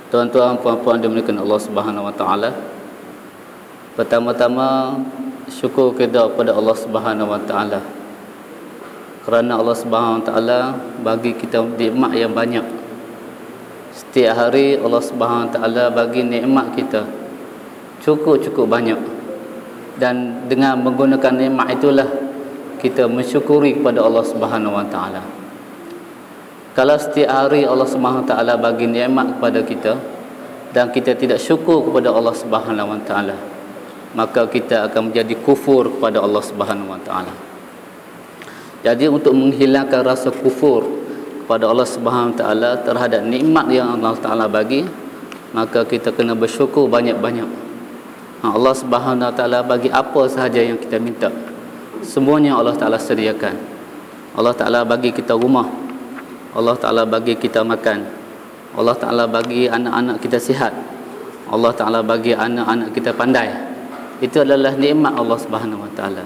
Tuan-tuan, puan-puan dimuliakan Allah Subhanahu wa taala. Pertama-tama syukur kita kepada Allah Subhanahu wa taala. Kerana Allah Subhanahu wa taala bagi kita nikmat yang banyak. Setiap hari Allah Subhanahu wa taala bagi nikmat kita cukup banyak. Dan dengan menggunakan nikmat itulah kita mensyukuri kepada Allah Subhanahu wa taala. Kalau setiap hari Allah Subhanahu wa taala bagi nikmat kepada kita dan kita tidak syukur kepada Allah Subhanahu wa taala, maka kita akan menjadi kufur kepada Allah Subhanahu wa taala. Jadi untuk menghilangkan rasa kufur kepada Allah Subhanahu wa taala terhadap nikmat yang Allah taala bagi, maka kita kena bersyukur banyak-banyak. Allah Subhanahu wa taala bagi apa sahaja yang kita minta, semuanya Allah taala sediakan. Allah taala bagi kita rumah, Allah Ta'ala bagi kita makan, Allah Ta'ala bagi anak-anak kita sihat, Allah Ta'ala bagi anak-anak kita pandai. Itu adalah nikmat Allah Subhanahu Wa Ta'ala.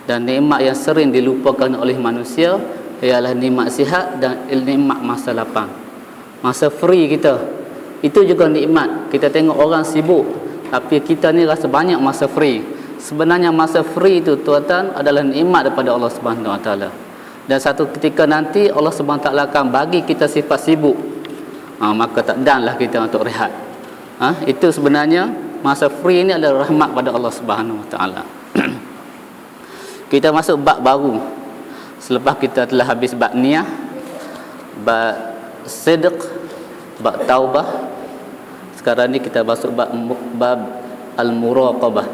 Dan nikmat yang sering dilupakan oleh manusia ialah nikmat sihat dan nikmat masa lapang, masa free kita. Itu juga nikmat. Kita tengok orang sibuk, tapi kita ni rasa banyak masa free. Sebenarnya masa free itu, tuan-tuan, adalah nikmat daripada Allah Subhanahu Wa Ta'ala. Dan satu ketika nanti Allah Subhanahu Taala akan bagi kita sifat sibuk, maka tak danlah kita untuk rehat. Itu sebenarnya masa free ini adalah rahmat pada Allah Subhanahu Taala. Kita masuk bab baru selepas kita telah habis bab niyah, bab sidq, bab taubah. Sekarang ni kita masuk bab al-muraqabah.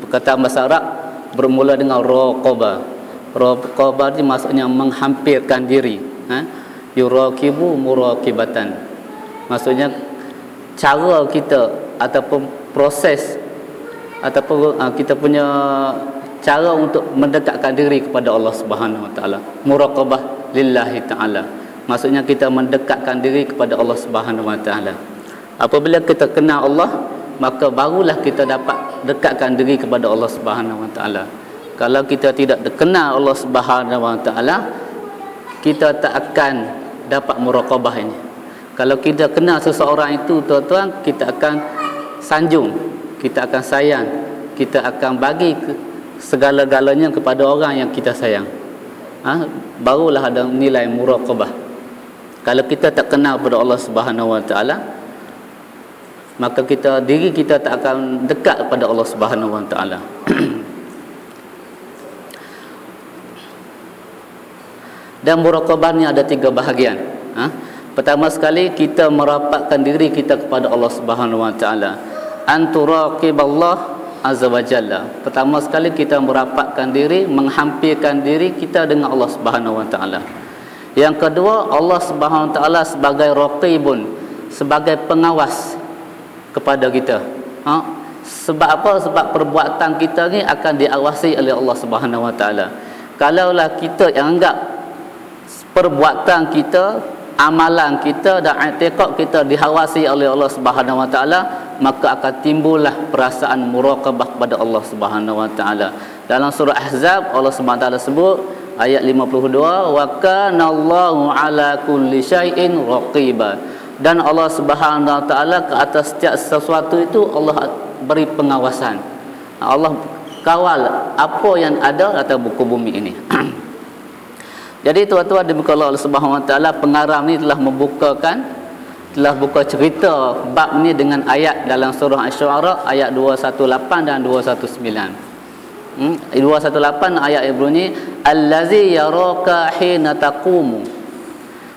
Perkataan bahasa Arab bermula dengan raqabah. Raqabah ini maksudnya menghampirkan diri. Yuraqibu muraqibatan. Maksudnya cara kita ataupun proses ataupun kita punya cara untuk mendekatkan diri kepada Allah Subhanahu wa taala. Muraqabah lillahi taala. Maksudnya kita mendekatkan diri kepada Allah Subhanahu wa taala. Apabila kita kenal Allah, maka barulah kita dapat dekatkan diri kepada Allah Subhanahu wa taala. Kalau kita tidak kenal Allah Subhanahu wa taala, kita tak akan dapat muraqabah ini. Kalau kita kenal seseorang itu, tuan-tuan, kita akan sanjung, kita akan sayang, kita akan bagi segala-galanya kepada orang yang kita sayang. Barulah ada nilai muraqabah. Kalau kita tak kenal kepada Allah Subhanahu wa taala, maka diri kita tak akan dekat kepada Allah Subhanahu wa taala. Dan muraqabah ni ada 3 bahagian. Pertama sekali, kita merapatkan diri kita kepada Allah Subhanahu wa taala. Anturaqiballah azza wa jalla. Pertama sekali kita merapatkan diri, menghampirkan diri kita dengan Allah Subhanahu wa taala. Yang kedua, Allah Subhanahu wa taala sebagai raqibun, sebagai pengawas kepada kita. Sebab apa? Sebab perbuatan kita ni akan diawasi oleh Allah Subhanahu wa taala. Kalaulah kita yang anggap perbuatan kita, amalan kita dan i'tiqad kita dihawasi oleh Allah Subhanahu wa taala, maka akan timbullah perasaan muraqabah kepada Allah Subhanahu wa taala. Dalam surah Ahzab, Allah Subhanahu wa taala sebut ayat 52, wa kana Allahu ala kulli syai'in raqiba. Dan Allah Subhanahu wa taala ke atas setiap sesuatu itu Allah beri pengawasan. Allah kawal apa yang ada atas buku bumi ini. Jadi tuan-tuan dibuka Allah Subhanahu wa taala, pengarang ni telah buka cerita bab ni dengan ayat dalam surah Asy-Syu'ara ayat 218 dan 219. 218 ayat yang bunyi allazi yaraka hina taqumu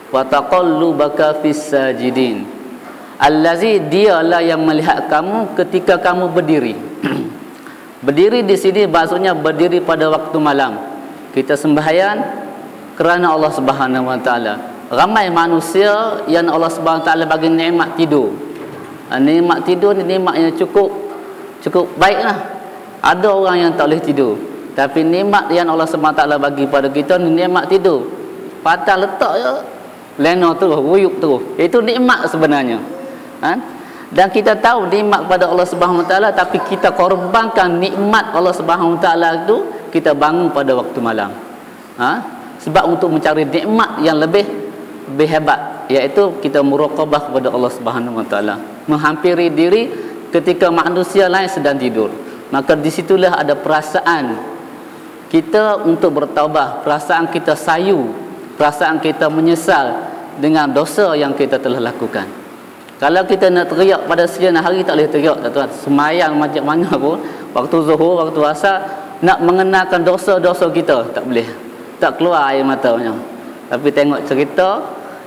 wa taqallubaka fis sajidin. Allazi, dialah yang melihat kamu ketika kamu berdiri. Berdiri di sini maksudnya berdiri pada waktu malam. Kita sembahyang kerana Allah Subhanahu wa taala. Ramai manusia yang Allah Subhanahu wa taala bagi nikmat tidur. Nikmat tidur ni nikmat yang cukup baiklah. Ada orang yang tak boleh tidur, tapi nikmat yang Allah Subhanahu wa taala bagi pada kita ni nikmat tidur. Patah letak je, lena terus, ruyuk terus. Itu nikmat sebenarnya. Dan kita tahu nikmat pada Allah Subhanahu wa taala, tapi kita korbankan nikmat Allah Subhanahu wa taala itu, kita bangun pada waktu malam. Sebab untuk mencari nikmat yang lebih hebat, iaitu kita muraqabah kepada Allah Subhanahu Wa Taala, menghampiri diri ketika manusia lain sedang tidur. Maka di situlah ada perasaan kita untuk bertaubat, perasaan kita sayu, perasaan kita menyesal dengan dosa yang kita telah lakukan. Kalau kita nak teriak pada siang hari, tak boleh teriak, tuan. Semayang macam mana pun, waktu zuhur, waktu asar, nak mengenalkan dosa-dosa kita, tak boleh. Tak keluar air matanya. Tapi tengok cerita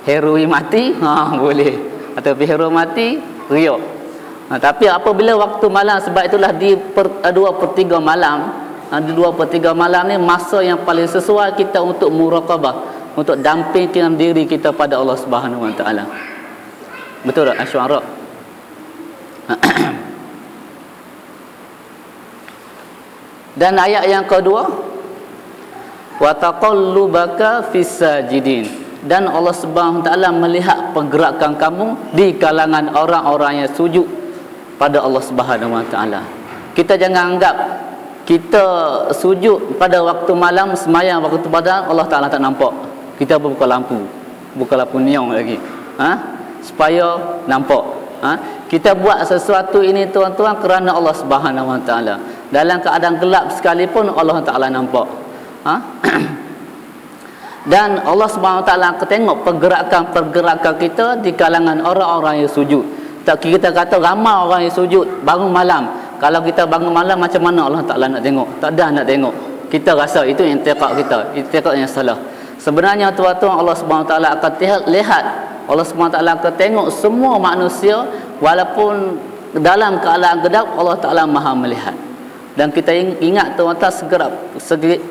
hero mati, boleh. Atau hero mati, teriak. Tapi apabila waktu malam, sebab itulah di 2/3 malam, di 2/3 malam ni masa yang paling sesuai kita untuk muraqabah, untuk dampingkan diri kita pada Allah Subhanahu Wa Taala. Betul tak? Asy-Syu'ara. Dan ayat yang kedua, wa taqallubaka fis sajidin, dan Allah Subhanahu Wa Taala melihat pergerakan kamu di kalangan orang-orang yang sujud pada Allah Subhanahu Wa Taala. Kita jangan anggap kita sujud pada waktu malam, semayang waktu padang, Allah Taala tak nampak. Kita buka lampu neon lagi, supaya nampak. Kita buat sesuatu ini tuan-tuan kerana Allah Subhanahu Wa Taala. Dalam keadaan gelap sekalipun Allah Taala nampak. Dan Allah Subhanahu Wa Taala tengok pergerakan kita di kalangan orang-orang yang sujud. Tak kita kata ramai orang yang sujud bangun malam. Kalau kita bangun malam, macam mana Allah Taala nak tengok? Tak ada nak tengok. Kita rasa itu i'tiqad kita, i'tiqad yang salah. Sebenarnya tuan-tuan, Allah Subhanahu Wa Taala akan lihat, Allah Subhanahu Wa Taala akan tengok semua manusia, walaupun dalam keadaan gelap, Allah Taala Maha melihat. Dan kita ingat tuan-tuan,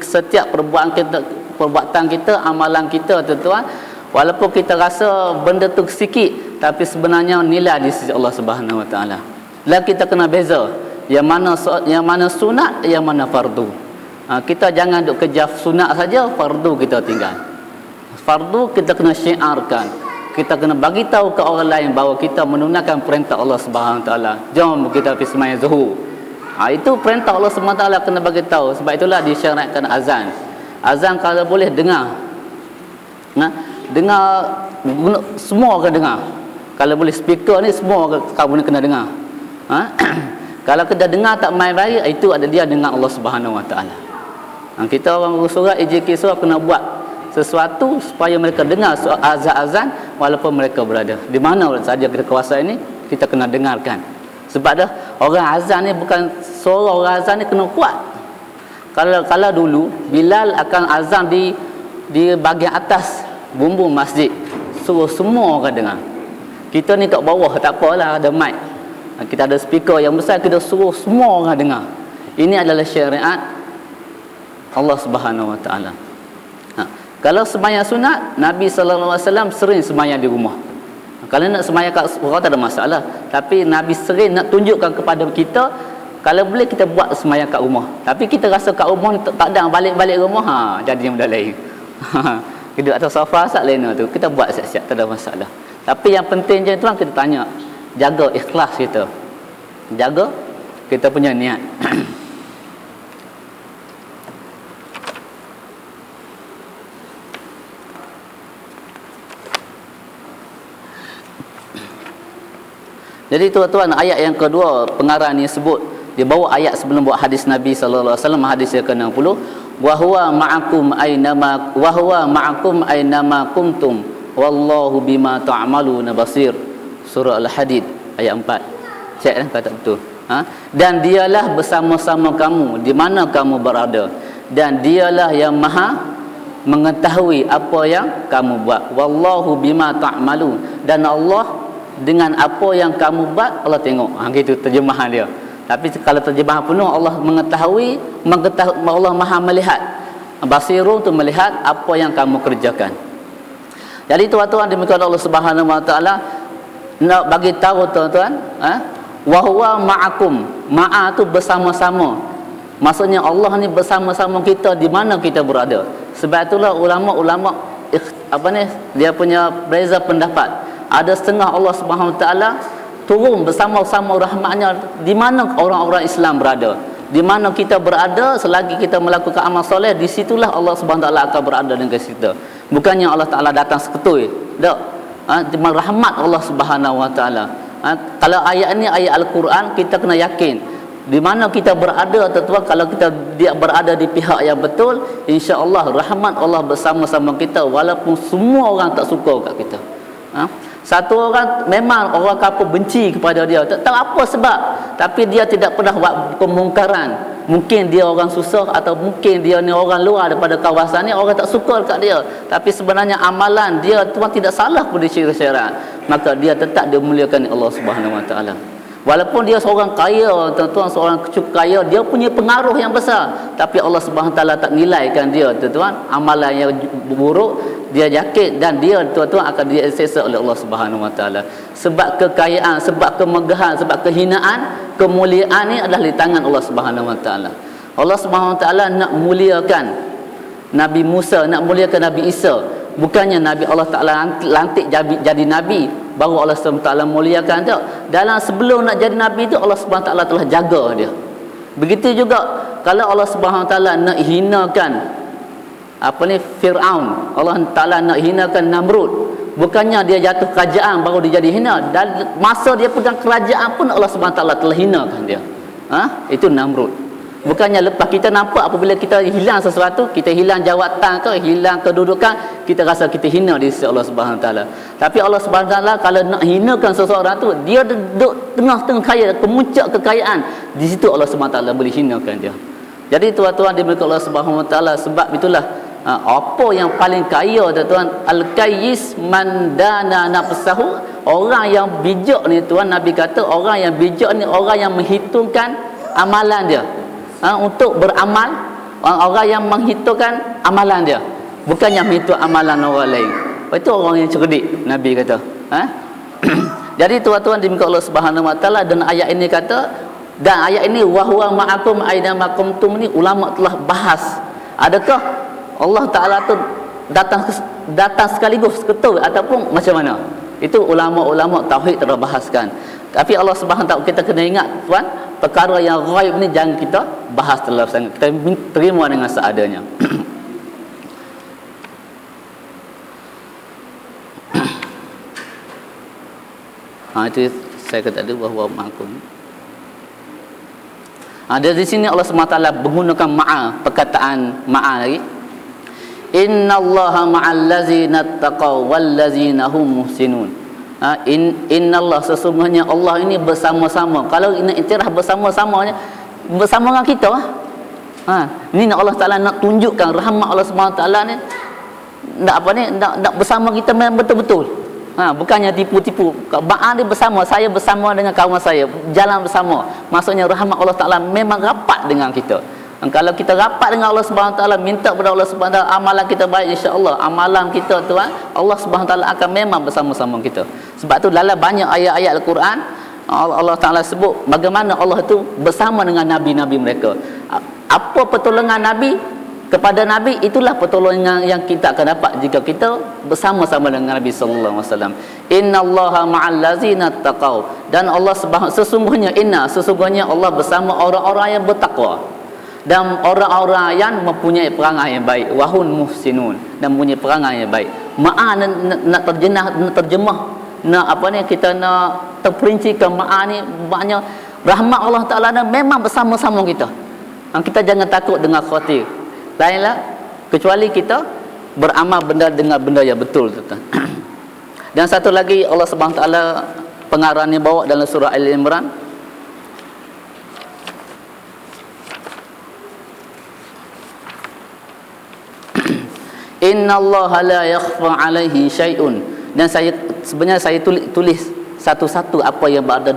setiap perbuatan kita, amalan kita tuan-tuan, walaupun kita rasa benda tu sikit, tapi sebenarnya nilai di sisi Allah Subhanahu Wa Taala. Dan kita kena beza yang mana sunat, yang mana fardu. Kita jangan duk kejar sunat saja, fardu kita tinggal. Fardu kita kena syiarkan, kita kena bagi tahu ke orang lain bahawa kita menunaikan perintah Allah Subhanahu Wa Taala. Jom kita pergi sembahyang zuhur. Itu perintah Allah Subhanahu Wa Taala, kena bagi tahu. Sebab itulah disyaratkan azan. Azan kalau boleh dengar. Dengar, semua akan dengar. Kalau boleh speaker ni semua kamu kena dengar. Kalau kita dengar tak main baik, itu ada dia dengan Allah Subhanahu Wa Taala. Kita orang surat EJK surat kena buat sesuatu supaya mereka dengar azan-azan walaupun mereka berada di mana saja kita kuasa ini, kita kena dengarkan. Sebab dah orang azan ni bukan suara orang azan ni kena kuat. Kalau dulu Bilal akan azan di bahagian atas bumbung masjid, suruh semua orang dengar. Kita ni kat bawah tak apalah, ada mic, kita ada speaker yang besar, kita suruh semua orang dengar. Ini adalah syariat Allah Subhanahu Wa Taala. Kalau sembahyang sunat, Nabi sallallahu alaihi wasallam sering sembahyang di rumah. Kalau nak sembahyang kat rumah tak ada masalah, tapi Nabi sering nak tunjukkan kepada kita, kalau boleh kita buat sembahyang kat rumah. Tapi kita rasa kat rumah ni tak ada, balik-balik rumah, jadi benda lain. Duduk atas sofa sat lain tu, kita buat siap-siap, tak ada masalah. Tapi yang penting je tuan, kita tanya, jaga ikhlas kita, jaga kita punya niat. Jadi tuan-tuan, ayat yang kedua pengarang ni sebut, dia bawa ayat sebelum buat hadis Nabi sallallahu alaihi wasallam, hadis yang ke-60, wa huwa ma'akum aynama kuntum wallahu bima ta'maluna basir. Surah Al-Hadid ayat 4. Cek kata betul. Dan dialah bersama-sama kamu di mana kamu berada, dan dialah yang maha mengetahui apa yang kamu buat. Wallahu bima ta'malun, dan Allah dengan apa yang kamu buat, Allah tengok. Gitu terjemahan dia. Tapi kalau terjemahan penuh, Allah mengetahui, Allah maha melihat. Basirun tu melihat apa yang kamu kerjakan. Jadi tuan-tuan, demikian Allah Subhanahu Wa Taala nak bagi tahu tuan-tuan, wa huwa ma'akum. Ma'a tu bersama-sama. Maksudnya Allah ni bersama-sama kita di mana kita berada. Sebab itulah ulama-ulama dia punya beza pendapat. Ada setengah Allah Subhanahu Wa Taala turun bersama-sama rahmatnya di mana orang-orang Islam berada. Di mana kita berada, selagi kita melakukan amal soleh, di situlah Allah Subhanahu Wa Taala akan berada dengan kita. Bukannya Allah Taala datang seketui. Tak. rahmat Allah Subhanahu Wa Taala. Kalau ayat ni ayat Al-Quran, kita kena yakin di mana kita berada, tuan-tuan. Kalau kita dia berada di pihak yang betul, insya-Allah rahmat Allah bersama-sama kita walaupun semua orang tak suka kat kita. Satu orang memang orang kafir benci kepada dia, tak tahu apa sebab, tapi dia tidak pernah buat kemungkaran. Mungkin dia orang susah, atau mungkin dia ni orang luar daripada kawasan ni, orang tak suka dekat dia, tapi sebenarnya amalan dia tuan tidak salah pun di syarat, maka dia tetap dimuliakan Allah Subhanahu Wa Taala. Walaupun dia seorang kaya, tuan-tuan, seorang cukup kaya, dia punya pengaruh yang besar, tapi Allah Subhanahu Wa Taala tak nilaikan dia, tuan-tuan. Amalan yang buruk dia jakit, dan dia, tuan-tuan, akan diseksa oleh Allah Subhanahu Wa Taala. Sebab kekayaan, sebab kemegahan, sebab kehinaan, kemuliaan ni adalah di tangan Allah Subhanahu Wa Taala. Allah Subhanahu Wa Taala nak muliakan Nabi Musa, nak muliakan Nabi Isa. Bukannya Nabi Allah Ta'ala lantik jadi Nabi baru Allah SWT muliakan dia. Dalam sebelum nak jadi Nabi itu, Allah SWT telah jaga dia. Begitu juga kalau Allah SWT nak hinakan Fir'aun, Allah Ta'ala nak hinakan Namrud, bukannya dia jatuh kerajaan baru dia jadi hina. Dan masa dia pegang kerajaan pun Allah SWT telah hinakan dia. Itu Namrud. Bukannya lepas kita nampak apabila kita hilang sesuatu, kita hilang jawatan ke, hilang kedudukan, kita rasa kita hina di sisi Allah Subhanahu Wa Taala. Tapi Allah Subhanahu Wa Taala kalau nak hinakan seseorang tu, dia duduk tengah-tengah kaya, kemuncak kekayaan, di situ Allah Subhanahu Wa Taala boleh hinakan dia. Jadi tuan-tuan dimiliki Allah Subhanahu Wa Taala. Sebab itulah apa yang paling kaya, tuan-tuan, al-kayyis man dana nafsahu. Orang yang bijak ni, tuan, Nabi kata orang yang bijak ni orang yang menghitungkan amalan dia. Untuk beramal, orang yang menghitungkan amalan dia, bukannya menghitung amalan orang lain. Itu orang yang cerdik, Nabi kata. Jadi tuan-tuan dimiliki Allah Subhanahu Wa Taala. Dan ayat ini kata, dan ayat ini wa huwa ma'akum aina ma kuntum, ni ulama telah bahas, adakah Allah Taala tu datang sekaligus ketul ataupun macam mana? Itu ulama-ulama tauhid telah bahaskan. Tapi Allah Subhanahu Wa Taala, kita kena ingat, tuan, perkara yang ghaib ni jangan kita bahas terlalu sangat. Kita terima dengan seadanya. Itu saya kata tadi bahawa ma'akum. Dari sini Allah SWT menggunakan ma'a, perkataan ma'a lagi. Innallaha ma'al ladzina taqaw wal ladzina hum muhsinun. Innallah, sesungguhnya Allah ini bersama-sama. Kalau nak iktiraf bersama-samanya, bersama dengan kita. Ini Allah Taala nak tunjukkan rahmat Allah SWT ni, nak bersama kita memang betul-betul. Bukannya tipu-tipu. Ma'a ni bersama, saya bersama dengan kawan saya, jalan bersama. Maksudnya rahmat Allah Taala memang rapat dengan kita. Kalau kita rapat dengan Allah Subhanahu Wa Taala, minta kepada Allah Subhanahu Wa Taala, amalan kita baik, insya-Allah amalan kita, tuan, Allah Subhanahu Wa Taala akan memang bersama-sama kita. Sebab tu dalam banyak ayat-ayat Al-Quran, Allah Taala sebut bagaimana Allah itu bersama dengan nabi-nabi mereka. Apa pertolongan Nabi kepada Nabi, itulah pertolongan yang kita akan dapat jika kita bersama-sama dengan Nabi sallallahu alaihi wasallam. Innallaha ma'al ladzina taqaw, dan Allah sesungguhnya Allah bersama orang-orang yang bertakwa dan orang-orang yang mempunyai perangai yang baik. Wahun muhsinun, dan mempunyai perangai yang baik. Ma'a nak terjemah, kita nak terperincikan ma'a ni, maknanya rahmat Allah Ta'ala memang bersama-sama kita. Kita jangan takut dengan khawatir. Lainlah kecuali kita beramal dengan benda yang betul, tuan. Dan satu lagi Allah Subhanahu Wa Taala pengarang ni bawa dalam surah Al-Imran. Innallaha la yakhfa 'alaihi syai'un. Dan sebenarnya saya tulis satu-satu apa yang berada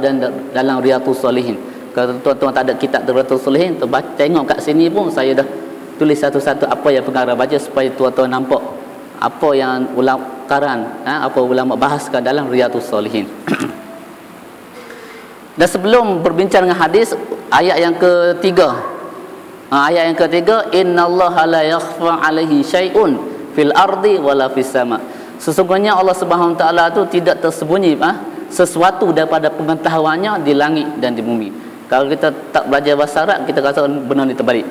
dalam Riyadhus Shalihin. Kalau tuan-tuan tak ada kitab Riyadhus Shalihin, tengok kat sini pun saya dah tulis satu-satu apa yang pengarang baca, supaya tuan-tuan nampak apa yang ulama bahaskan dalam Riyadhus Shalihin. Dan sebelum berbincang dengan hadis, ayat yang ketiga, innallaha la yakhfa 'alaihi syai'un fil ardi wala fis sama. Sesungguhnya Allah Subhanahu Wa Taala tu tidak tersembunyi sesuatu daripada pengetahuannya di langit dan di bumi. Kalau kita tak belajar bahasa Arab, kita rasa benda ni terbalik.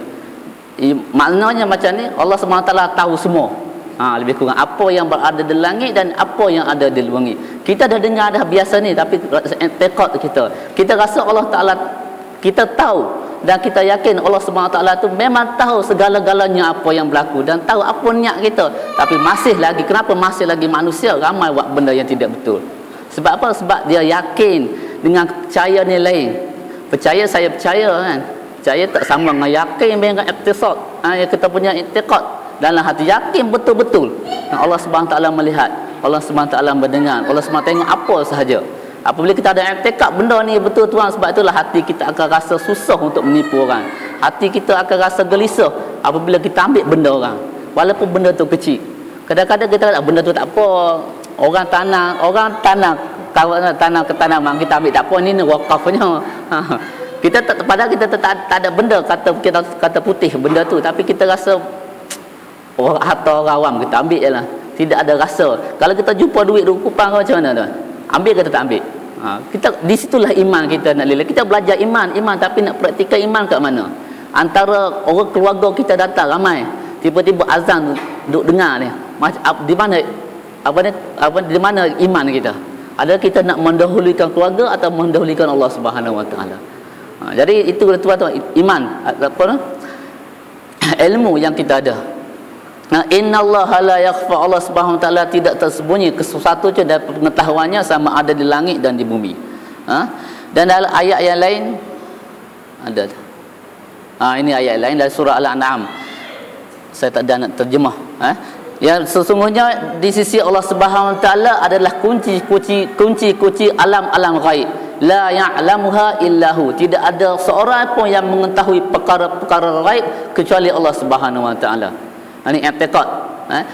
Maknanya macam ni, Allah Subhanahu Wa Taala tahu semua. Lebih kurang apa yang berada di langit dan apa yang ada di bumi. Kita dah dengar dah biasa ni, tapi tekad kita rasa Allah Taala, kita tahu dan kita yakin Allah Subhanahu Taala tu memang tahu segala-galanya apa yang berlaku dan tahu apa niat kita. Tapi masih lagi, kenapa masih lagi manusia ramai buat benda yang tidak betul? Sebab apa? Sebab dia yakin dengan percaya ni lain. Percaya, saya percaya kan. Percaya tak sama dengan yakin dengan iktisad. Yang kita punya i'tiqad dalam hati, yakin betul-betul Allah Subhanahu Taala melihat, Allah Subhanahu Taala mendengar, Allah Subhanahu tengok apa sahaja. Apabila kita ada i'tiqad benda ni betul tuan, sebab itulah hati kita akan rasa susah untuk menipu orang. Hati kita akan rasa gelisah apabila kita ambil benda orang, walaupun benda tu kecil. Kadang-kadang kita kata benda tu tak apa, orang tanah tanam ketanaman kita ambil tak apa, ni wakafnya. Kita tak, padahal kita tak ada benda kata putih benda tu, tapi kita rasa orang atau orang awam kita ambil je lah, tidak ada rasa. Kalau kita jumpa duit kupang macam mana tuan? Ambil ke tak ambil? Kita di situlah iman kita nak lila. Kita belajar iman, tapi nak praktikal iman kat mana? Antara orang keluarga kita datang ramai, tiba-tiba azan duk dengar ni. Di mana di mana iman kita? Adakah kita nak mendahulukan keluarga atau mendahulukan Allah Subhanahu Wa Taala? Jadi itu tuan-tuan, iman apa? Ilmu yang kita ada. Innallaha la yakhfa, Allah Subhanahu Wa Taala tidak tersembunyi sesuatu je dari pengetahuannya, sama ada di langit dan di bumi. Dan dalam ayat yang lain ada. Ini ayat lain dari surah Al-An'am. Saya tak ada nak terjemah. Yang sesungguhnya di sisi Allah Subhanahu Wa Taala adalah kunci alam-alam ghaib. La ya'lamuha illahu, tidak ada seorang pun yang mengetahui perkara-perkara ghaib kecuali Allah Subhanahu Wa Taala. Ini i'tiqad.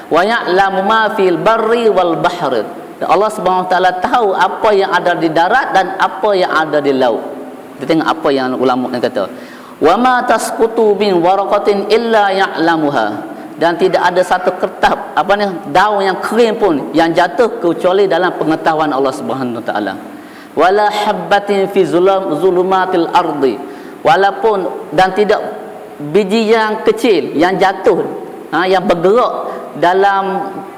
Wa ya'lamu ma fil barri wal bahri. Allah Subhanahu Wa Taala tahu apa yang ada di darat dan apa yang ada di laut. Kita tengok apa yang ulama kata. Wa ma tasqutu min waraqatin illa ya'lamuha. Dan tidak ada satu kertas daun yang kering pun yang jatuh kecuali dalam pengetahuan Allah Subhanahu Wa Taala. Wala habbatin fi zulumatil ardi, walaupun dan tidak biji yang kecil yang jatuh yang bergerak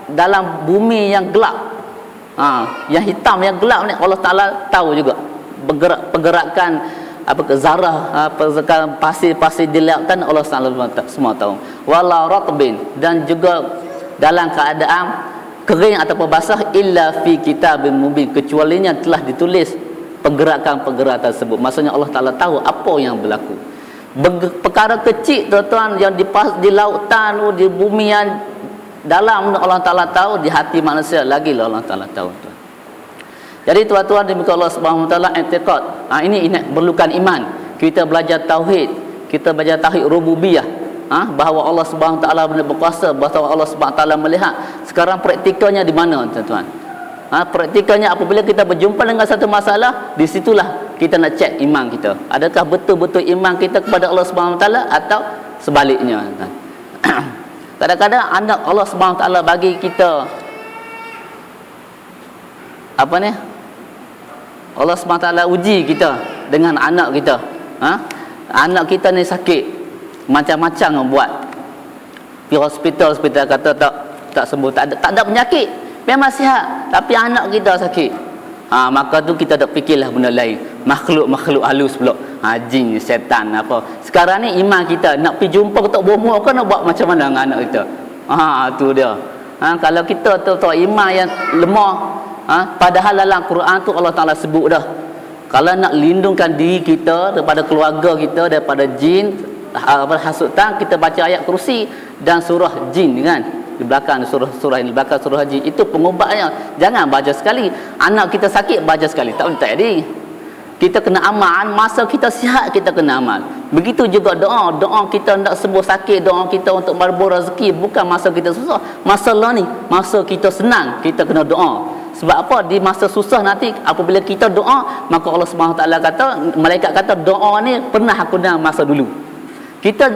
dalam bumi yang gelap, yang hitam yang gelap ni Allah Taala tahu juga. Pergerakan zarah, pasir-pasir di lautan Allah Taala semua tahu. Wala ratbin, dan juga dalam keadaan kering ataupun basah, illa fi kitabim mubin, kecualinya telah ditulis pergerakan-pergerakan tersebut. Maksudnya Allah Taala tahu apa yang berlaku. Perkara kecil tuan-tuan yang di lautan, di bumi yang dalam, Allah Taala tahu. Di hati manusia lagi Allah Taala tahu. Jadi tuan-tuan demikian Allah Subhanahu Wa Taala i'tiqad. Ini perlukan iman. Kita belajar tauhid, kita belajar tauhid rububiyah. Bahawa Allah Subhanahu Wa Taala benar berkuasa, bahawa Allah Subhanahu Wa Taala melihat. Sekarang praktikalnya di mana tuan-tuan? Praktikalnya apabila kita berjumpa dengan satu masalah, di situlah kita nak cek iman kita. Adakah betul-betul iman kita kepada Allah Subhanahu Wa Taala atau sebaliknya? Kadang-kadang anak Allah Subhanahu Wa Taala bagi kita Allah Subhanahu Wa Taala uji kita dengan anak kita. Anak kita ni sakit, macam-macam buat. Pergi hospital kata tak sembuh, tak ada penyakit, memang sihat, tapi anak kita sakit. Maka tu kita tak fikirlah benda lain, makhluk halus pula, jin, setan apa. Sekarang ni iman kita nak pergi jumpa ketuk bomoh ke nak buat macam mana dengan anak kita? Tu dia. Kalau kita tahu iman yang lemah, padahal dalam Quran tu Allah Taala sebut dah, kalau nak lindungkan diri kita daripada keluarga kita daripada jin hasutan, kita baca ayat kursi dan surah jin kan, di belakang surah ini, di belakang surah jin, itu pengubatnya. Jangan baca sekali. Anak kita sakit baca sekali, tak jadi. Kita kena amal masa kita sihat, kita kena amal. Begitu juga doa kita nak sembuh sakit, doa kita untuk berburu rezeki, bukan masa kita susah. Masalah ni masa kita senang, kita kena doa. Sebab apa? Di masa susah nanti apabila kita doa, maka Allah Subhanahu Wa Taala kata, malaikat kata doa ni pernah aku dengar masa dulu. Kita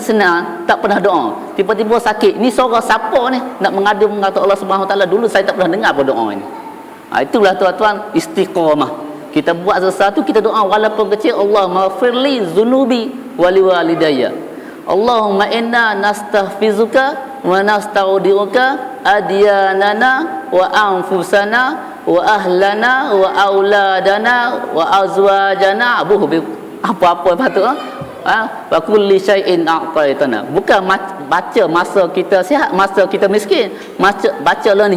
senang tak pernah doa, tiba-tiba sakit. Ni suara siapa ni nak mengadu mengata Allah Subhanahu Wa Taala, dulu saya tak pernah dengar apa doa ni. Itulah tuan-tuan istiqamah. Kita buat sesuatu, kita doa walaupun kecil. Allahumma firli zunubi wali walidayya, Allahumma inna nastaghfizuka wa nastaudiuka adyanana wa anfusana wa ahlana wa auladana wa azwajana apa-apa patut wa kulli syai'in a'taitana. Bukan baca masa kita sihat, masa kita miskin, bacalah ni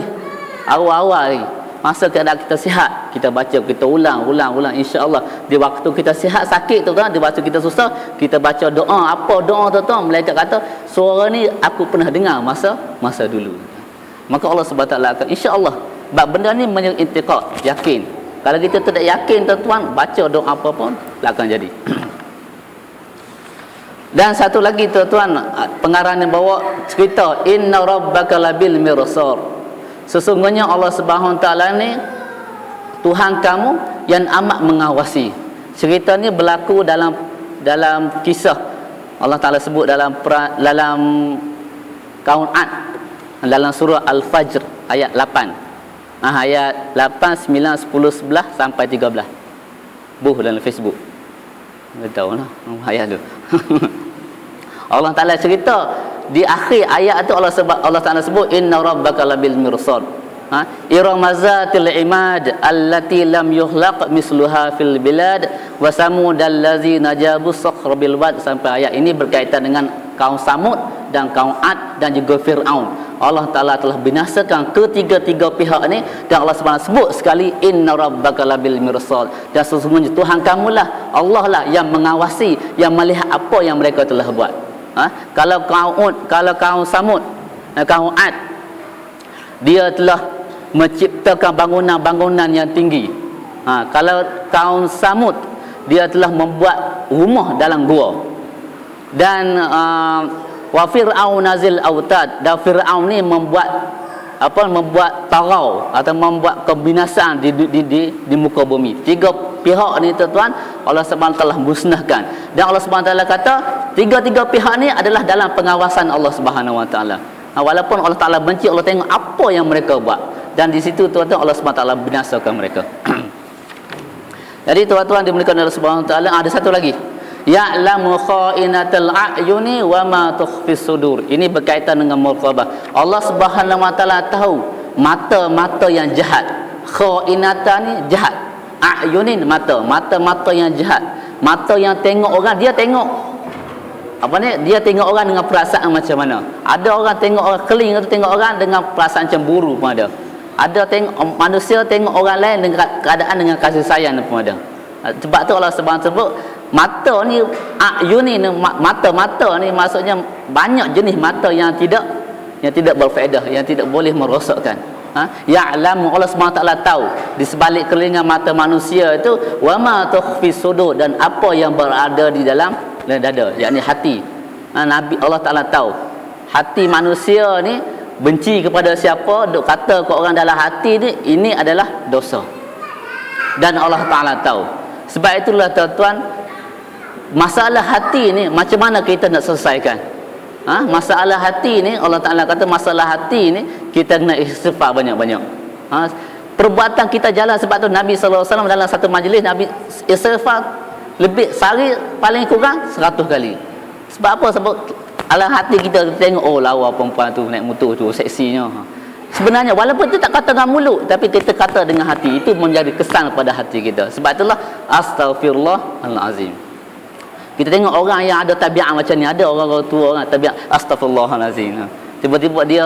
awal-awal ni, masa keadaan kita sihat kita baca, kita ulang insya-Allah. Di waktu kita sihat sakit tu kan, di waktu kita susah kita baca doa. Apa doa tu tuan? Malaikat kata suara ni aku pernah dengar masa dulu. Maka Allah Subhanahu taala akan insya-Allah bab benda ni mengintiqad, yakin. Kalau kita tidak yakin tuan-tuan, baca doa apa pun tak akan jadi. Dan satu lagi tuan-tuan, pengarang yang bawa cerita inna rabbaka labil mirsad. Sesungguhnya Allah Subhanahu taala ni Tuhan kamu yang amat mengawasi. Cerita ni berlaku dalam kisah Allah Taala sebut dalam kaum Ad dalam surah Al-Fajr ayat 8. Ayat 8, 9, 10, 11 sampai 13. Dalam Facebook. Tak tahulah ayat tu. Allah Taala cerita di akhir ayat tu Allah Taala sebut inna rabbaka labil mirsad. Iramazatil imad allati lam yuhlaq misluha fil bilad wa samud allazina jabu sakhra bil wad. Sampai ayat ini berkaitan dengan kaum Samud dan kaum Ad dan juga Firaun. Allah Taala telah binasakan ketiga-tiga pihak ni, dan Allah Subhanahu sebut sekali inna rabbaka labil mirsad. Dan sesungguhnya Tuhan kamulah, Allah lah yang mengawasi, yang melihat apa yang mereka telah buat. Kalau kaum Samud, kaum Ad, dia telah menciptakan bangunan-bangunan yang tinggi. Kalau kaum Samud, dia telah membuat rumah dalam gua. Dan wa fir'aun nazil autad, dan Firaun ni membuat tarau atau membuat kebinasaan di muka bumi. Tiga pihak ni tuan-tuan Allah Subhanahu telah musnahkan, dan Allah Subhanahu taala kata tiga-tiga pihak ni adalah dalam pengawasan Allah Subhanahu wa taala. Walaupun Allah Taala benci, Allah tengok apa yang mereka buat, dan di situ tuan-tuan Allah Subhanahu taala binasakan mereka. Jadi tuan-tuan dimuliakan Allah Subhanahu taala, ada satu lagi, ya'lamu kha'inatal a'yuni wa ma tukhfis sudur. Ini berkaitan dengan muraqabah. Allah Subhanahu wa taala tahu mata-mata yang jahat. Kha'inatan ni jahat. A'yunin mata-mata yang jahat. Mata yang tengok orang, dia tengok dia tengok orang dengan perasaan macam mana. Ada orang tengok orang keling, atau tengok orang dengan perasaan cemburu pun ada. Ada tengok manusia tengok orang lain dengan keadaan dengan kasih sayang pun ada. Sebab tu Allah Subhanahu sebut mata ni, ayuni ni, mata-mata ni maksudnya banyak jenis mata yang tidak berfaedah, yang tidak boleh merosakkan. Ya'lamu, Allah SWT tahu di sebalik kelingan mata manusia itu wa ma tukhfi sudur, dan apa yang berada di dalam dada, yakni hati. Nabi Allah Taala tahu hati manusia ni, benci kepada siapa, duk kata ke orang dalam hati ni, ini adalah dosa, dan Allah Taala tahu. Sebab itulah tuan-tuan, masalah hati ni macam mana kita nak selesaikan? Masalah hati ni Allah Taala kata masalah hati ni kita kena istighfar banyak-banyak. Perbuatan kita jalan, sebab tu Nabi sallallahu alaihi wasallam dalam satu majlis Nabi istighfar lebih sehari paling kurang 100 kali. Sebab apa? Sebab dalam hati kita tengok, oh lawa perempuan tu naik motor tu seksinya. Sebenarnya walaupun kita tak kata dengan mulut, tapi kita kata dengan hati, itu menjadi kesan pada hati kita. Sebab itulah astaghfirullahalazim. Kita tengok orang yang ada tabiat macam ni, ada orang tua orang tabiat astaghfirullahalazim. Tiba-tiba dia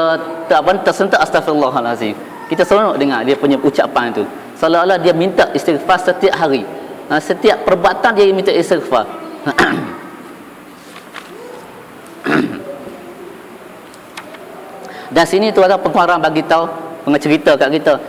tersentak astaghfirullahalazim. Kita seronok dengar dia punya ucapan tu. Seolah-olah dia minta istighfar setiap hari. Setiap perbuatan dia minta istighfar. Dan sini tu ada pengarang bagi tahu, pencerita kat kita.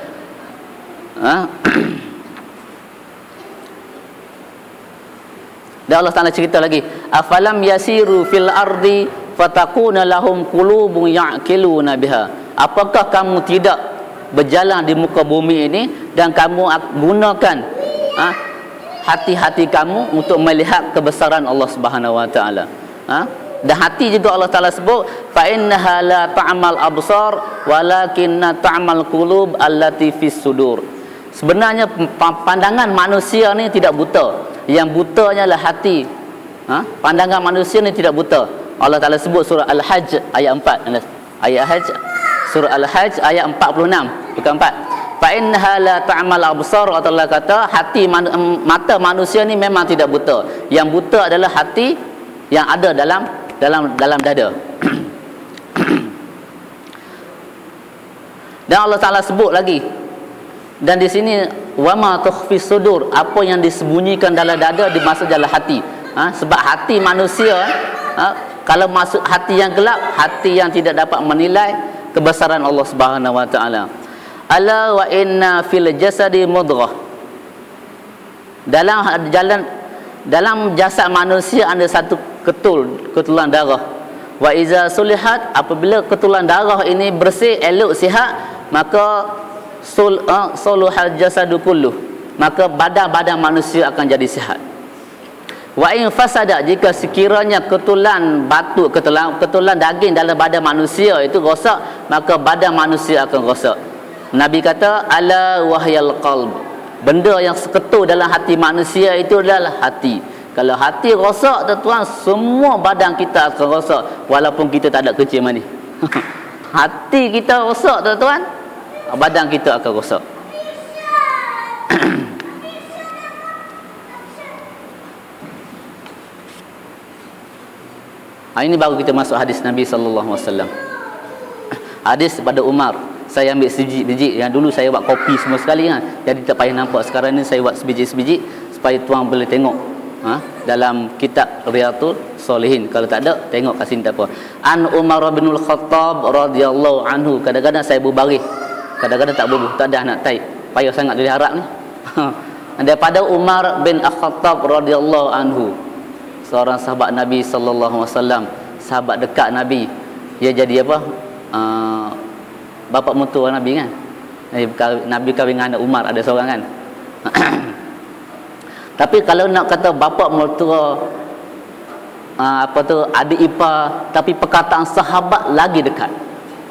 Dan Allah Taala cerita lagi, afalam yasiru fil ardi fatakuna lahum qulubun ya'qiluna biha. Apakah kamu tidak berjalan di muka bumi ini dan kamu gunakan hati-hati kamu untuk melihat kebesaran Allah Subhanahu wa taala. Dan hati juga Allah Taala sebut fa innaha la ta'mal absar walakinna ta'mal qulub allati fis sudur. Sebenarnya pandangan manusia ni tidak buta, yang butanya lah hati. Pandangan manusia ni tidak buta. Allah Taala sebut surah Al-Hajj ayat 4. Ayat Hajj, surah Al-Hajj ayat 46, bukan 4. Fa innaha la ta'mal absar, Allah kata hati mata manusia ni memang tidak buta. Yang buta adalah hati yang ada dalam dada. Dan Allah Taala sebut lagi. Dan di sini wama tukhfi sudur, apa yang disembunyikan dalam dada dimaksud dalam hati. Sebab hati manusia kalau masuk hati yang gelap, hati yang tidak dapat menilai kebesaran Allah Subhanahu wa taala. Ala wa inna fil jasadi mudghah. Dalam jasad manusia ada satu ketulan darah. Wa iza sulihat, apabila ketulan darah ini bersih, elok, sihat, maka suluhal jasadu kulluh, maka badan manusia akan jadi sihat. Wa in fasada, jika sekiranya ketulan batu, ketulan daging dalam badan manusia itu rosak, maka badan manusia akan rosak. Nabi kata ala wahyal qalb, benda yang seketul dalam hati manusia itu adalah hati. Kalau hati rosak, tuan-tuan, semua badan kita akan rosak, walaupun kita tak ada kerja mani. Hati kita rosak, tuan-tuan, badan kita akan rosak. Ini baru kita masuk hadis Nabi sallallahu alaihi wasallam. Hadis pada Umar. Saya ambil sebiji-biji, yang dulu saya buat kopi semua sekali kan. Jadi tak payah nampak. Sekarang ni saya buat sebiji-sebiji supaya tuan boleh tengok dalam kitab Riyadhus Shalihin. Kalau tak ada, tengok kat sini tak apa. An Umar bin Al-Khattab radhiyallahu anhu. Kadang-kadang saya berbaris, kadang-kadang tak berbuh, tak ada nak taik. Payah sangat tulis Arab ni. Daripada Umar bin Al-Khattab radhiyallahu anhu, seorang sahabat Nabi sallallahu alaihi wasallam, sahabat dekat Nabi. Dia jadi apa? Bapa mertua Nabi kan. Nabi kahwin dengan anak Umar, ada seorang kan. Tapi kalau nak kata bapa mertua, adik ipar, tapi perkataan sahabat lagi dekat.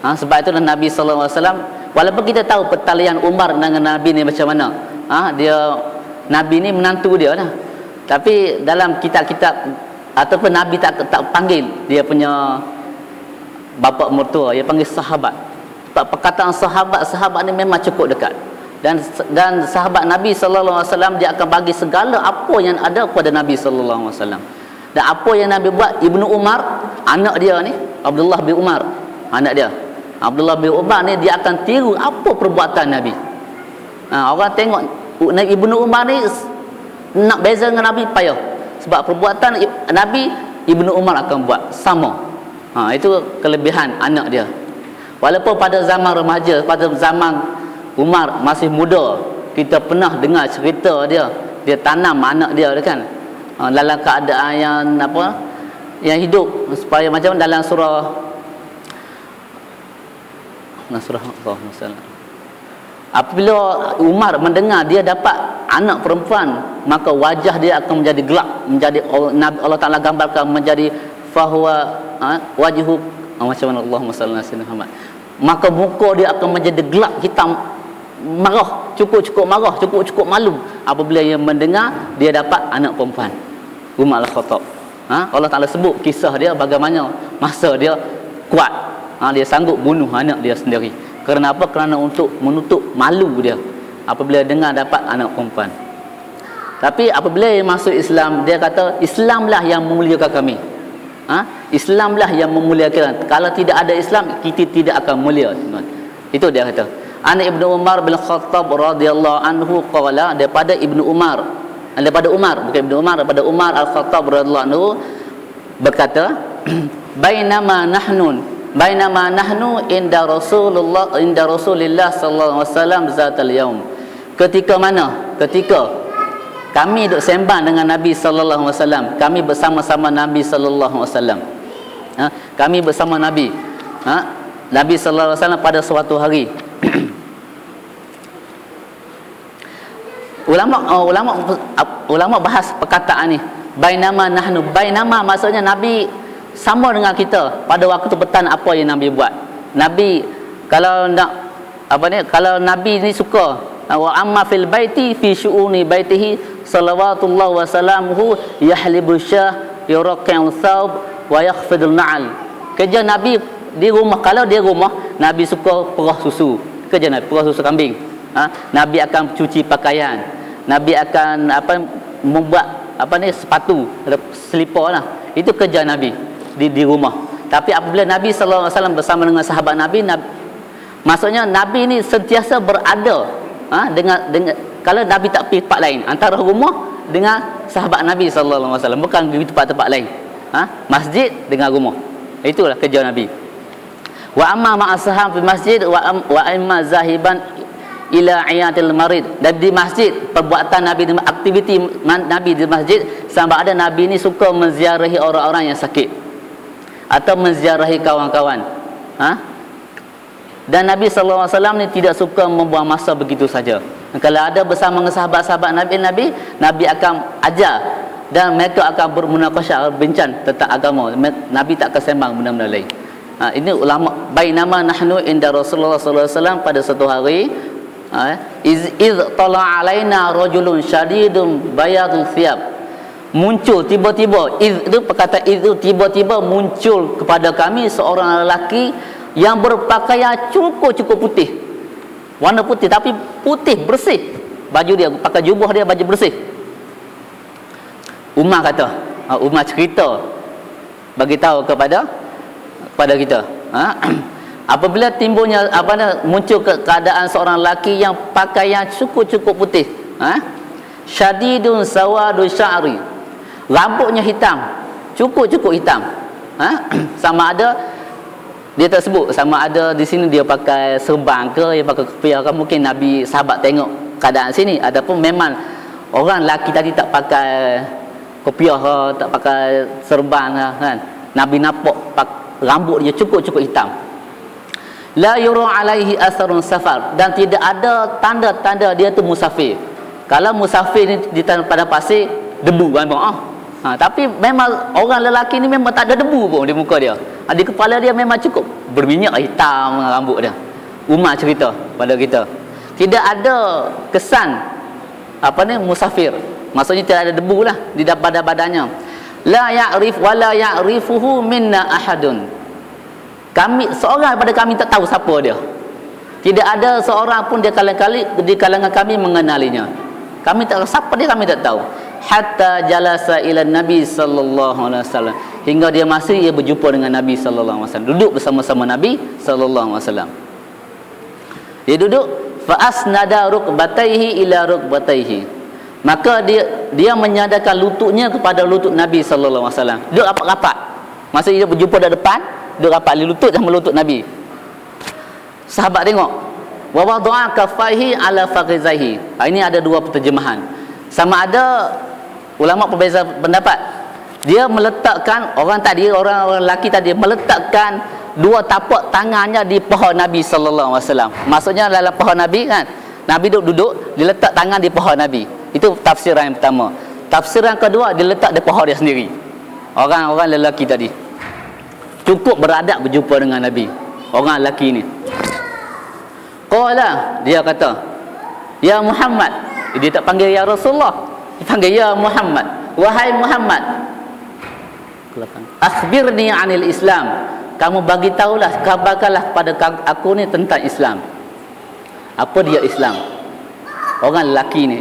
Sebab itu Nabi sallallahu alaihi wasallam, walaupun kita tahu pertalian Umar dengan Nabi ni macam mana, dia Nabi ni menantu dia lah. Tapi dalam kitab-kitab ataupun Nabi tak panggil dia punya bapa mertua, dia panggil sahabat. Perkataan sahabat ni memang cukup dekat. Dan sahabat Nabi sallallahu alaihi wasallam, dia akan bagi segala apa yang ada kepada Nabi sallallahu alaihi wasallam. Dan apa yang Nabi buat, Ibnu Umar, anak dia ni, Abdullah bin Umar, anak dia Abdullah bin Umar ni, dia akan tiru apa perbuatan Nabi. Orang tengok Ibnu Umar ni nak beza dengan Nabi payah. Sebab perbuatan Nabi, Ibnu Umar akan buat sama. Itu kelebihan anak dia. Walaupun pada zaman remaja, pada zaman Umar masih muda, kita pernah dengar cerita dia tanam anak dia kan, dalam keadaan yang hidup supaya macam dalam surah Allah. Apabila Umar mendengar dia dapat anak perempuan, maka wajah dia akan menjadi gelap, menjadi Allah Taala gambarkan menjadi fahuwa wajhu macam mana, Allahumma salli ala sayyidina Muhammad, maka muka dia akan menjadi gelap, hitam, marah, cukup marah, cukup malu apabila dia mendengar dia dapat anak perempuan, Umar Al-Khattab. Allah Taala sebut kisah dia bagaimana masa dia kuat, dia sanggup bunuh anak dia sendiri. Kerana apa? Kerana untuk menutup malu dia apabila dengar dapat anak perempuan. Tapi apabila dia masuk Islam, dia kata Islamlah yang memuliakan kami. Islamlah yang memuliakan. Kalau tidak ada Islam, kita tidak akan mulia. Itu dia kata. An Ibnu Umar bin Khattab radhiyallahu anhu qala, daripada Ibnu Umar, daripada Umar, bukan Ibnu Umar, daripada Umar Al-Khattab radhiyallahu anhu berkata, bainama nahnu inda Rasulillah sallallahu alaihi wasallam zatal yaum. Ketika kami duk sembang dengan Nabi sallallahu alaihi wasallam, kami bersama-sama Nabi sallallahu alaihi wasallam. Kami bersama Nabi. Nabi sallallahu alaihi wasallam pada suatu hari. Ulama bahas perkataan ni. Bainama nahnu, bainama maksudnya Nabi sama dengan kita pada waktu petang. Apa yang Nabi buat? Nabi kalau Nabi ni suka, wa amma fil baiti fi syu'uni baitihi salawatullah wa salamuhu yahlibu syah yuraqqi'u thawb wa yakhfidul na'al. Kerja Nabi di rumah, kalau dia rumah, Nabi suka perah susu. Kerja Nabi perah susu kambing. Nabi akan cuci pakaian. Nabi akan membuat sepatu, selipar lah. Itu kerja Nabi di rumah. Tapi apabila Nabi sallallahu alaihi wasallam bersama dengan sahabat Nabi, maksudnya Nabi ni sentiasa berada dengan kalau Nabi tak pergi tempat lain, antara rumah dengan sahabat Nabi sallallahu alaihi wasallam, bukan di tempat-tempat lain. Masjid dengan rumah. Itulah kerja Nabi. Wa amma ma'asaham fi masjid wa amma zahiban ila iyatil marid. Dan di masjid, perbuatan Nabi, aktiviti Nabi di masjid, sama ada Nabi ni suka menziarahi orang-orang yang sakit atau menziarahi kawan-kawan. Dan Nabi sallallahu alaihi wasallam ni tidak suka membuang masa begitu saja. Kalau ada bersama dengan sahabat-sahabat Nabi akan ajar dan mereka akan bermunaqasyah, bincang tentang agama. Nabi tak akan sembang benda-benda lain. Ini ulama, bainama nahnu inda Rasulullah sallallahu alaihi wasallam, pada satu hari iz tala alaina rajulun syadidun bayadul thiyab. Muncul tiba-tiba, itu perkataan itu, tiba-tiba muncul kepada kami seorang lelaki yang berpakaian cukup putih, warna putih, tapi putih bersih. Baju dia, pakai jubah dia, baju bersih. Umar kata, Umar cerita, bagi tahu kepada kita, apabila timbulnya muncul keadaan seorang lelaki yang pakaian cukup putih, syadidun sawadu sya'ri, rambutnya hitam, cukup hitam, sama ada dia tak sebut, sama ada di sini dia pakai serban ke, dia pakai kopiah ke. Mungkin Nabi sahabat tengok keadaan sini, adapun memang orang lelaki tadi tak pakai kopiah ke, tak pakai serban ke, kan. Nabi nampak rambut dia cukup hitam. La yura alaihi asarun safar, dan tidak ada tanda-tanda dia tu musafir. Kalau musafir ni di pada pasir, debu kan bang. Tapi memang orang lelaki ni memang tak ada debu pun di muka dia. Di kepala dia memang cukup berminyak hitam rambut dia. Umar cerita pada kita, tidak ada kesan musafir. Maksudnya tidak ada debu lah di pada badannya. La ya'rif wa la ya'rifuhu minna ahadun. Kami, seorang daripada kami tak tahu siapa dia. Tidak ada seorang pun di kalangan kami mengenalinya. Kami tak tahu siapa dia, kami tak tahu. Hatta jalasa ila Nabi sallallahu alaihi wasallam, hingga dia berjumpa dengan Nabi sallallahu alaihi wasallam, duduk bersama-sama Nabi sallallahu alaihi wasallam. Dia duduk, fa asnada rukbatayhi ila rukbatayhi, maka dia menyadarkan lututnya kepada lutut Nabi sallallahu alaihi wasallam. Duduk rapat-rapat. Masa dia berjumpa di depan, duduk rapat, lutut sama lutut Nabi. Sahabat tengok, wa wada'a kaffaihi ala fakhizaihi. Ini ada dua terjemahan. Sama ada ulama berbeza pendapat. Dia meletakkan, orang lelaki tadi meletakkan dua tapak tangannya di paha Nabi sallallahu alaihi wasallam. Maksudnya dalam paha Nabi kan. Nabi duduk, dia letak tangan di paha Nabi. Itu tafsiran yang pertama. Tafsiran kedua, dia letak di paha dia sendiri. Orang lelaki tadi cukup beradab berjumpa dengan Nabi. Orang lelaki ni, qala, dia kata, ya Muhammad. Dia tak panggil ya Rasulullah, dia panggil ya Muhammad. Wahai Muhammad, akhbirni anil Islam. Kamu bagi tahulah, kabarkanlah kepada aku ni tentang Islam. Apa dia Islam? Orang lelaki ni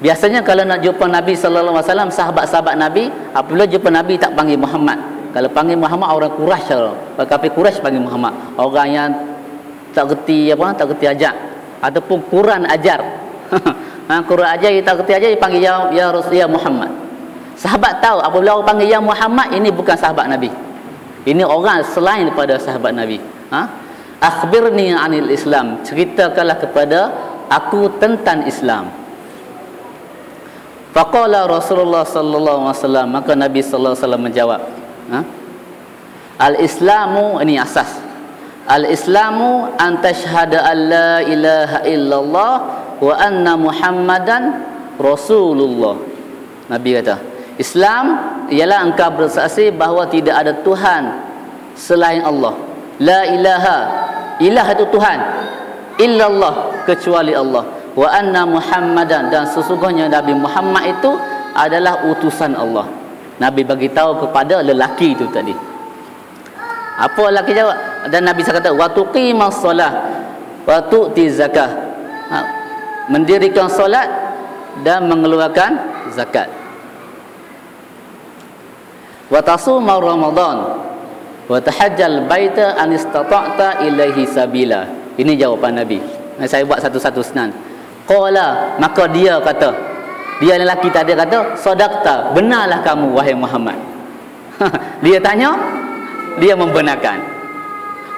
biasanya kalau nak jumpa Nabi sallallahu alaihi wasallam, sahabat-sahabat Nabi apabila jumpa Nabi tak panggil Muhammad. Kalau panggil Muhammad, orang Quraisy, kafir Quraisy panggil Muhammad. Orang yang tak kerti ajar ataupun Quran ajar. Quran ajar, dia tak kerti ajar, dia panggil ya Rasul, ya Muhammad. Sahabat tahu apabila orang panggil ya Muhammad, ini bukan sahabat Nabi. Ini orang selain daripada sahabat Nabi. Akhbirni anil Islam, ceritakanlah kepada aku tentang Islam. Faqala Rasulullah sallallahu alaihi wasallam, maka Nabi sallallahu alaihi wasallam menjawab, Al-Islamu, ini asas. Al-Islamu an tashhada an la ilaha illallah wa anna Muhammadan Rasulullah. Nabi kata, Islam ialah engkau bersaksi bahawa tidak ada Tuhan selain Allah. La ilaha, ilah itu Tuhan, illallah, kecuali Allah. Wa anna Muhammadan, dan sesungguhnya Nabi Muhammad itu adalah utusan Allah. Nabi bagi tahu kepada lelaki itu tadi. Apa lelaki jawab? Dan Nabi SAW kata wa tuqimas solah wa tu'ti zakah. Mendirikan solat dan mengeluarkan zakat. Wa tasuma Ramadan wa tahajjal baita an istata'ta ilaihi sabila. Ini jawapan Nabi. Saya buat satu-satu senang. Qala, maka dia kata, dia lelaki tadi kata, sadaqta, benarlah kamu wahai Muhammad. Dia tanya, dia membenarkan.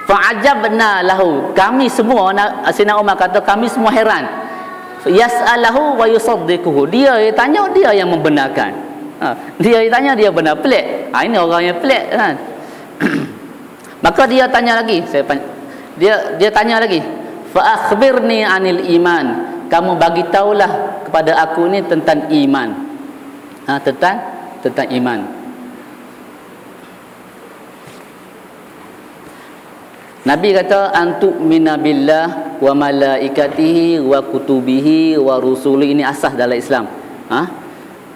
Fa'ajabna lahu, kami semua, Sayyidina Umar kata, kami semua heran. Yas'alahu wa yusaddiquhu, dia tanya, dia yang membenarkan. Dia tanya, dia benar, pelik. Ini orang yang pelik kan. Maka dia tanya lagi, dia tanya lagi, fa akhbirni anil iman, kamu bagi tahulah kepada aku ni tentang iman. Tentang iman. Nabi kata antu'mina billah wa malaikatihi wa kutubihi wa rusuli. Ini asas dalam Islam.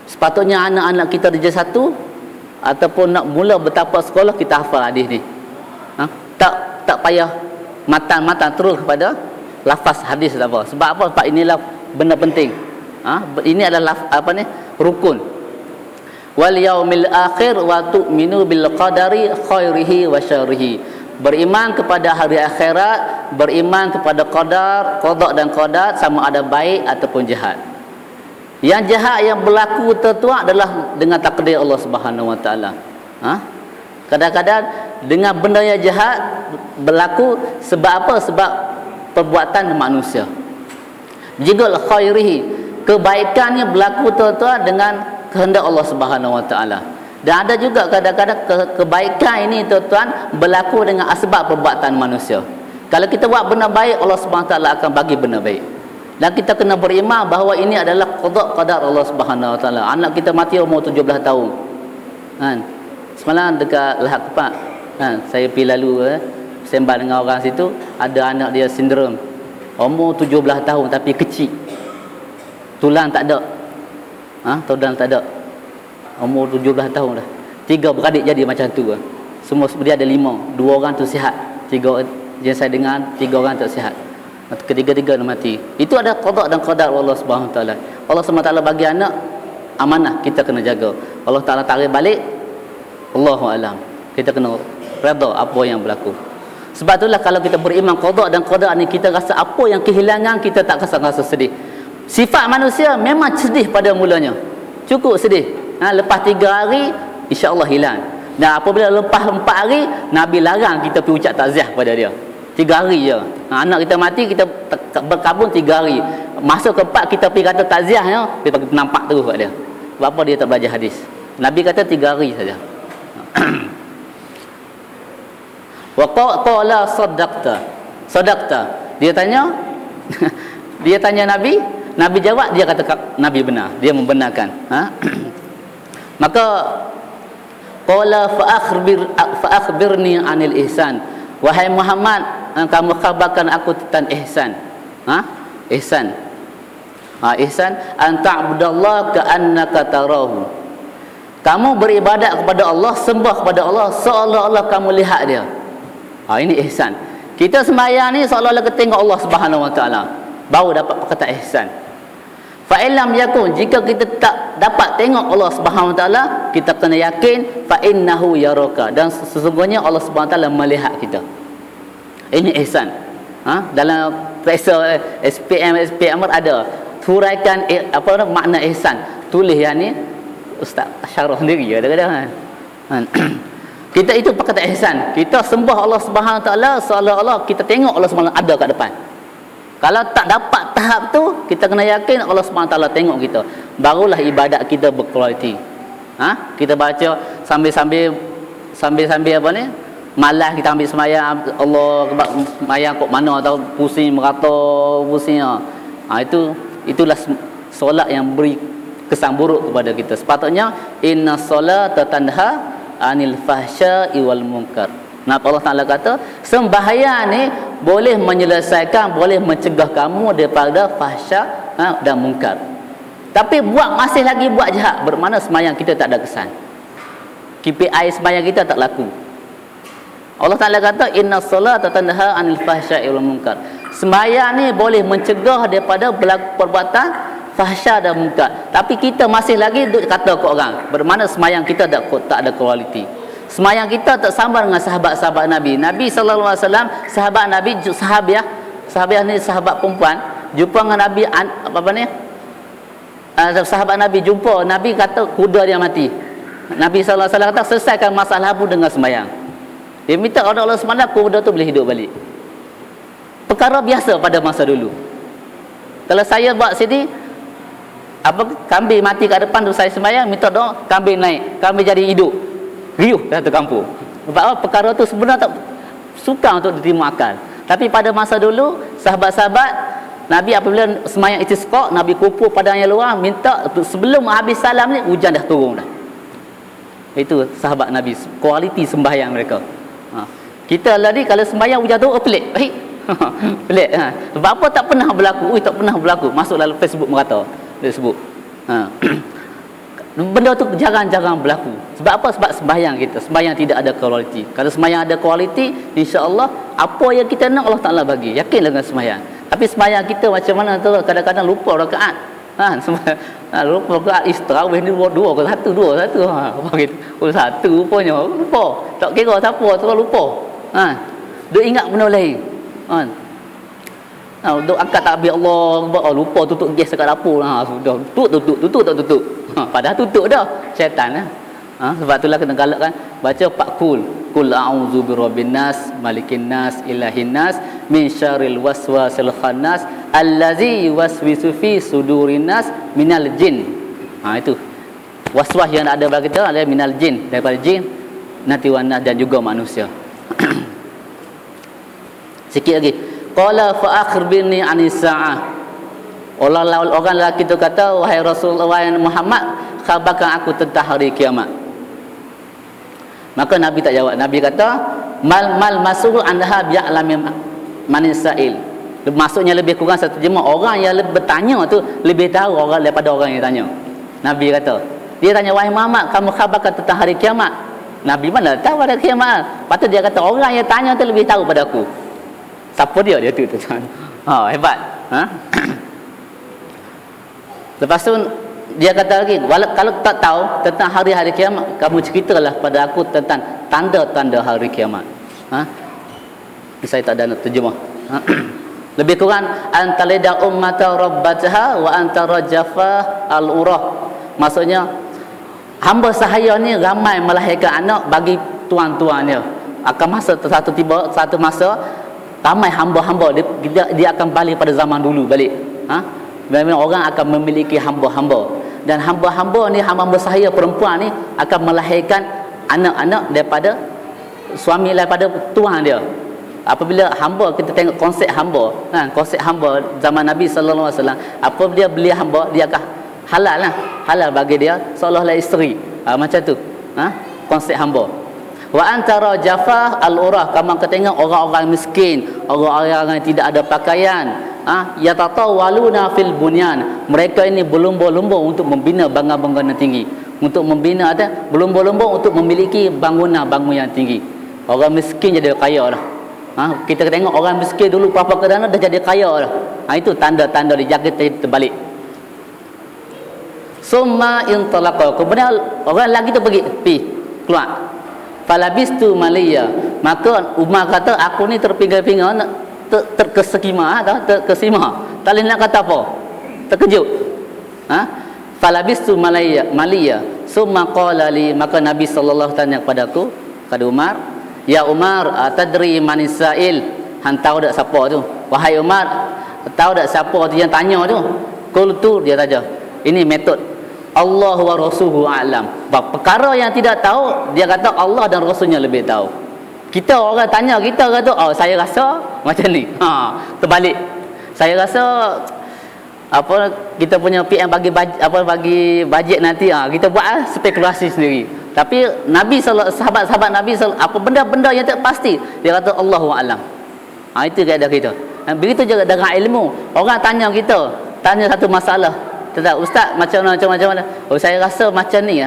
Sepatutnya anak-anak kita darjah 1 ataupun nak mula betapa sekolah, kita hafal hadis ni. Tak payah matan terus kepada lafaz hadis apa. Sebab apa? Sebab inilah benda penting. Ini adalah rukun. Wal yaumil akhir wa tu'minu bil qadari khairihi wa syarrihi. Beriman kepada hari akhirat, beriman kepada qadar, qada dan qadar, sama ada baik ataupun jahat. Yang jahat yang berlaku tertua adalah dengan takdir Allah Subhanahu Wa Taala. Kadang-kadang dengan benda yang jahat berlaku sebab apa? Sebab perbuatan manusia. Jika khairihi, kebaikannya berlaku tertua dengan kehendak Allah Subhanahu Wa Taala. Dan ada juga kadang-kadang kebaikan ini tuan-tuan berlaku dengan asbab perbuatan manusia. Kalau kita buat benda baik, Allah Subhanahu Wa Taala akan bagi benda baik. Dan kita kena beriman bahawa ini adalah qada qadar Allah Subhanahu Wa Taala. Anak kita mati umur 17 tahun. Semalam dekat Lahad Kepak, saya pergi lalu sembang dengan orang situ, ada anak dia sindrom. Umur 17 tahun tapi kecil. Tulang tak ada. Tulang tak ada. Umur 17 tahun dah. 3 beradik jadi macam tu. Semua dia ada 5. 2 orang tu sihat. 3 yang saya dengar, 3 orang tak sihat. Ketiga-tiga mati. Itu ada qada dan qadar Allah Subhanahu Wa Taala. Allah Subhanahu Wa Taala bagi anak amanah, kita kena jaga. Allah Taala tarik balik, Allahu alam. Kita kena redha apa yang berlaku. Sebab itulah kalau kita beriman qada dan qadar ni, kita rasa apa yang kehilangan, kita tak rasa sedih. Sifat manusia memang sedih pada mulanya. Cukup sedih. Lepas 3 hari insya-Allah hilang. Dan apabila lepas 4 hari, Nabi larang kita pergi ucap takziah pada dia. 3 hari je. Anak kita mati, kita berkabun 3 hari. Masa keempat kita pergi kata takziah, dia bagi nampak terus kat dia. Sebab apa dia tak belajar hadis? Nabi kata 3 hari saja. Wa qala sadaqta. Dia tanya dia tanya Nabi, Nabi jawab, dia kata Nabi benar, dia membenarkan. Maka qala fa akhbirni anil ihsan. Wahai Muhammad, kamu khabarkan aku tentang ihsan. Ihsan. Ihsan an ta'budallaha ka'annaka tarahu. Kamu beribadat kepada Allah, sembah kepada Allah seolah-olah kamu lihat dia. Ini ihsan. Kita sembahyang ni seolah-olah kita tengok Allah Subhanahu Wa Taala. Baru dapat kata ihsan. Fa illam yakun, jika kita tak dapat tengok Allah Subhanahu Wa Taala, kita kena yakin fa innahu yaraka, dan sesungguhnya Allah Subhanahu Wa Taala melihat kita. Ini ihsan. Dalam periksa SPM ada huraikan makna ihsan. Tulis yang ni Ustaz syarah sendiri kadang-kadang. Kita itu kata ihsan. Kita sembah Allah Subhanahu Wa Taala seolah-olah kita tengok Allah Subhanahu Wa Taala ada kat depan. Kalau tak dapat tahap tu, kita kena yakin Allah Subhanahu Wa Taala tengok kita. Barulah ibadat kita berkualiti. Kita baca sambil-sambil apa ni? Malas kita ambil sembahyang, Allah sembahyang kok mana atau pusing merata pusing. Itulah solat yang beri kesan buruk kepada kita. Sepatutnya inna solata tanha anil fahsya'i wal munkar. Kenapa Allah Ta'ala kata sembahyang ni boleh menyelesaikan, boleh mencegah kamu daripada fahsya dan munkar. Tapi masih lagi buat jahat, bermakna sembahyang kita tak ada kesan. KPI sembahyang kita tak laku. Allah Ta'ala kata inna salata tanha 'anil fahsya'i wal munkar. Sembahyang ni boleh mencegah daripada perbuatan fahsya dan munkar. Tapi kita masih lagi duk kata ke orang, bermakna sembahyang kita tak ada kualiti. Sembahyang kita tak sama dengan sahabat-sahabat Nabi. Nabi sallallahu alaihi wasallam, sahabat Nabi, sahabiah ni sahabat perempuan, jumpa dengan Nabi apa ni? Sahabat Nabi jumpa, Nabi kata kuda dia mati. Nabi sallallahu alaihi wasallam kata selesaikan masalah pun dengan sembahyang. Dia minta kepada Allah SWT kuda tu boleh hidup balik. Perkara biasa pada masa dulu. Kalau saya buat sini kambing mati kat depan tu, saya sembahyang minta doa, kambing naik, kambing jadi hidup, riuh satu kampung. Sebab apa? Perkara tu sebenarnya tak suka untuk diterima akal. Tapi pada masa dulu, sahabat-sahabat Nabi apabila sembahyang istisqa, Nabi kumpul padang yang luar, minta sebelum habis salam ni hujan dah turun dah. Itu sahabat Nabi, kualiti sembahyang mereka. Kita lah ni kalau sembahyang hujan turun pelik. Pelik. Sebab apa tak pernah berlaku? Tak pernah berlaku. Masuk dalam Facebook merata. Dia sebut. Benda tu jarang-jarang berlaku. Sebab apa? Sebab sembahyang kita, sembahyang tidak ada kualiti. Kalau sembahyang ada kualiti, insya-Allah apa yang kita nak Allah Taala bagi. Yakinlah dengan sembahyang. Tapi sembahyang kita macam mana tu, kadang-kadang lupa rakaat. Lupa rakaat tarawih ni dua ke satu. Apa gitu. Satu rupanya lupa. Tak kira siapa tu lupa. Dia ingat benda lain. Duk angkat takbir Allah, lupa tutup gas dekat dapur. Sudah tutup. Padahal tutup dah. Syaitan lah. Sebab itulah kena galakkan baca Pak Kul a'udzu birabbin nas, malikin nas, ilahin nas, min syarril waswasil khannas, allazi yuwaswisu fi sudurin nas minal jin. Itu. Waswas yang ada bagi kita adalah minal jin, daripada jin, nanti wanas dan juga manusia. Sikit lagi. Qala fa akhbirni anis saah. Orang lelaki tu kata, wahai Rasulullah, wahai Muhammad, khabarkan aku tentang hari kiamat. Maka Nabi tak jawab. Nabi kata, mal masul anha bi'alami manisail. Maksudnya lebih kurang satu jemaah, orang yang bertanya tu lebih tahu orang daripada orang yang tanya. Nabi kata, dia tanya, wahai Muhammad, kamu khabarkan tentang hari kiamat. Nabi mana tahu ada kiamat? Lepas tu dia kata, orang yang tanya tu lebih tahu pada aku. Siapa dia? Dia tu tuan. Hebat. Lepas tu dia kata lagi, kalau tak tahu tentang hari-hari kiamat, kamu ceritalah pada aku tentang tanda-tanda hari kiamat. Saya tak ada nak terjemah. Lebih kurang antalida ummata rabbataha wa antara jafa al-urah. Maksudnya hamba sahaya ni ramai melahirkan anak bagi tuan-tuannya. Akan masa satu masa ramai hamba-hamba dia akan balik pada zaman dulu balik. Memang orang akan memiliki hamba-hamba, dan hamba-hamba ni, hamba sahaya perempuan ni akan melahirkan anak-anak daripada suami, daripada tuan dia. Apabila hamba, kita tengok konsep hamba, konsep hamba zaman Nabi sallallahu alaihi wasallam, apabila dia beli hamba, dia akan halal bagi dia seolah-olah isteri. Macam tu konsep hamba. Wa antara jafah al-urah, kamu tengok orang-orang miskin, orang-orang yang tidak ada pakaian, yatatawaluna fil bunyan, mereka ini berlumba-lumba untuk membina bangunan-bangunan tinggi, untuk membina berlumba-lumba untuk memiliki bangunan-bangunan yang tinggi. Orang miskin jadi kaya dah. Kita tengok orang miskin dulu papa kedana dah jadi kaya dah. Itu tanda-tanda dia jaga terbalik. Summa intalaqa, kemudian orang lagi tu pergi keluar. Falabistu maliya, maka Umar kata, aku ni terpinga-pinga, terkesima, terkesima, tak boleh nak kata apa, terkejut. Falabistu maliya summa qala li, maka Nabi sallallahu tanya kepadaku, kepada Umar, ya Umar, tadri manisail, hang tahu tak siapa tu? Wahai Umar, tahu tak siapa tu yang tanya tu? Qultu, dia tanya, ini metod Allah wa rasuluhu a'lam. Perkara yang tidak tahu, dia kata Allah dan Rasulnya lebih tahu. Kita orang tanya, kita kata, saya rasa macam ni. Terbalik. Saya rasa kita punya PM bagi bajet nanti, kita buat spekulasi sendiri. Tapi Nabi sahabat-sahabat Nabi apa benda-benda yang tak pasti, dia kata Allahu a'lam. Itu kaedah kita. Begitu juga dengan ilmu. Orang tanya kita, tanya satu masalah, Ustaz macam mana? Saya rasa macam ni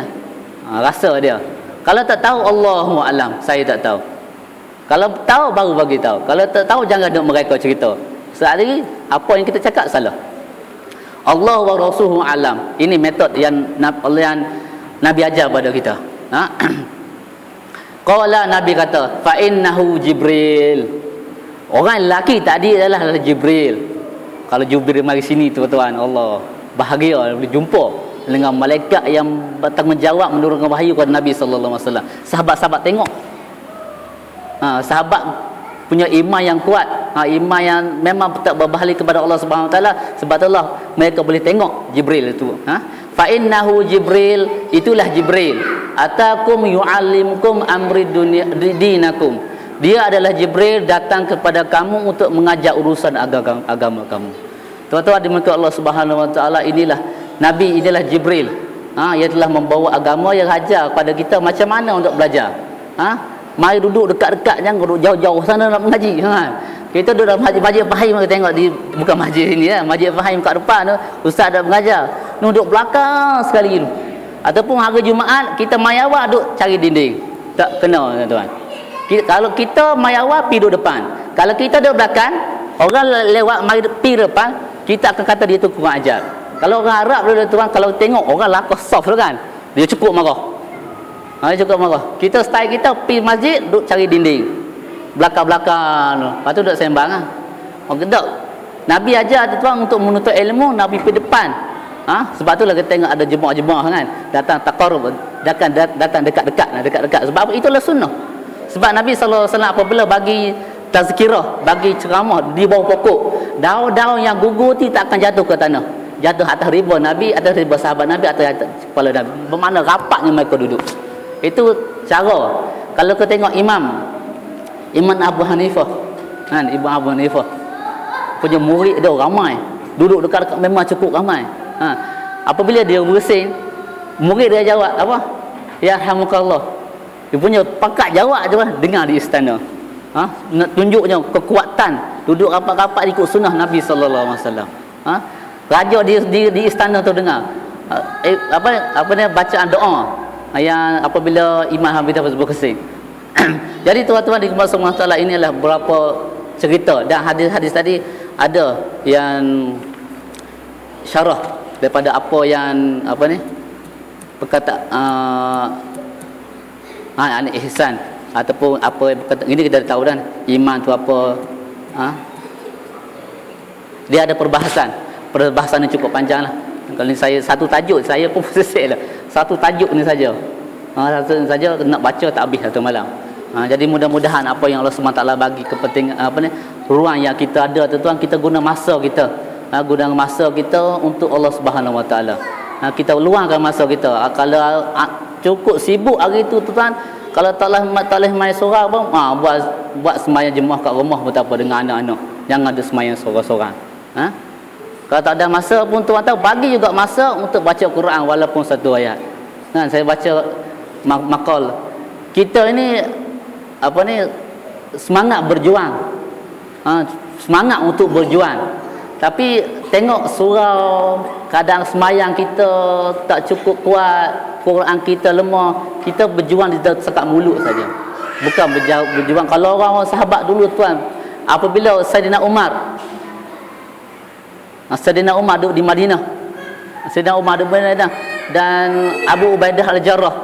rasa dia. Kalau tak tahu, Allahu a'lam, saya tak tahu. Kalau tahu baru bagi tahu. Kalau tak tahu jangan duk mereka cerita. Sehari apa yang kita cakap salah. Allah wa rasuluhu alam. Ini metod yang Nabi ajar pada kita. Ha? Qala Nabi kata, fa innahu Jibril. Orang lelaki tadi adalah Jibril. Kalau Jibril mari sini tuan-tuan, Allah bahagia berjumpa dengan malaikat yang bertanggungjawab menurunkan wahyu kepada Nabi sallallahu alaihi wasallam. Sahabat-sahabat tengok. Sahabat punya iman yang kuat, iman yang memang tak berbalik kepada Allah Subhanahu Wa Taala. Sebab itulah mereka boleh tengok Jibril itu. Fa innahu Jibril, itulah Jibril. Atakum yu'allimkum amri dunia dinakum. Dia adalah Jibril datang kepada kamu untuk mengajar urusan agama kamu. Tuan-tuan dimurkai Allah Subhanahu Wa Taala, inilah Nabi, inilah Jibril. Ia telah membawa agama yang ajar kepada kita macam mana untuk belajar. Mari duduk dekat-dekat, jangan duduk jauh-jauh sana nak mengaji. Kita duduk dalam masjid Fahim, kita tengok di bukan masjid sini ya, masjid Fahim kat depan tu ustaz dah mengajar. Duduk belakang sekali tu. Ataupun hari Jumaat kita mai awal duduk cari dinding. Tak kena tuan-tuan. Kalau kita mai awal pi duduk depan. Kalau kita duduk belakang, orang lewat mari pi depan, kita akan kata dia tu kurang ajar. Kalau orang Arab dulu tuan, kalau tengok orang lakon soft tu kan, dia cukup marah. Cukup marah. Kita style kita pergi masjid duduk cari dinding. Belakang-belakang. Lepas tu duduk sembang ah. Tak. Nabi ajar tuan untuk menuntut ilmu, Nabi pergi depan. Sebab tu lah kita tengok ada jemaah-jemaah kan, datang taqarrub, datang dekat-dekat. Sebab itulah sunnah. Sebab Nabi sallallahu alaihi wasallam apabila bagi tazkirah, bagi ceramah di bawah pokok, daun-daun yang gugur tu tak akan jatuh ke tanah. Jatuh atas riba Nabi, atas riba sahabat Nabi, atas kepala Nabi. Bermakna rapatnya mereka duduk. Itu cara. Kalau kita tengok Imam Abu Hanifah kan, Imam Abu Hanifah punya murid dia ramai, duduk dekat memang cukup ramai. Apabila dia bersin, murid dia jawab apa? Ya rahmukallah. Dia punya pakat jawab je dengar di istana. Nak tunjuknya kekuatan duduk rapat-rapat ikut sunnah Nabi sallallahu alaihi wasallam. Raja di istana tu dengar apa ni bacaan doa yang apabila Imam Habib Hafiz berkesing. Jadi tuan-tuan di kemuliaan Allah Taala, ini adalah beberapa cerita dan hadis-hadis tadi ada yang syarah daripada apa yang perkata ihsan ataupun apa berkata ini kita tahu kan iman tu apa. Dia ada perbahasan yang cukup panjang lah. Kalau ni saya satu tajuk saya pun selesai lah. Satu tajuk ni saja. Satu ni saja nak baca tak habis satu malam. Jadi mudah-mudahan apa yang Allah SWT bagi kepentingan ruang yang kita ada tuan, kita guna masa kita. Guna masa kita untuk Allah Subhanahu Wa Taala. Kita luangkan masa kita. Kalau cukup sibuk hari itu tuan, kalau tak boleh main seorang pun buat sembahyang jemaah kat rumah pun tak apa dengan anak-anak. Jangan ada sembahyang seorang-seorang. Kalau tak ada masa pun tuan tahu, bagi juga masa untuk baca Quran walaupun satu ayat. Saya baca maqal. Kita ini semangat berjuang. Semangat untuk berjuang. Tapi tengok surau, kadang semayang kita tak cukup kuat, Quran kita lemah, kita berjuang di sekat mulut saja. Bukan berjuang. Kalau orang sahabat dulu tuan, apabila Saidina Umar duduk di Madinah. Saidina Umar duduk di Madinah dan Abu Ubaidah Al-Jarrah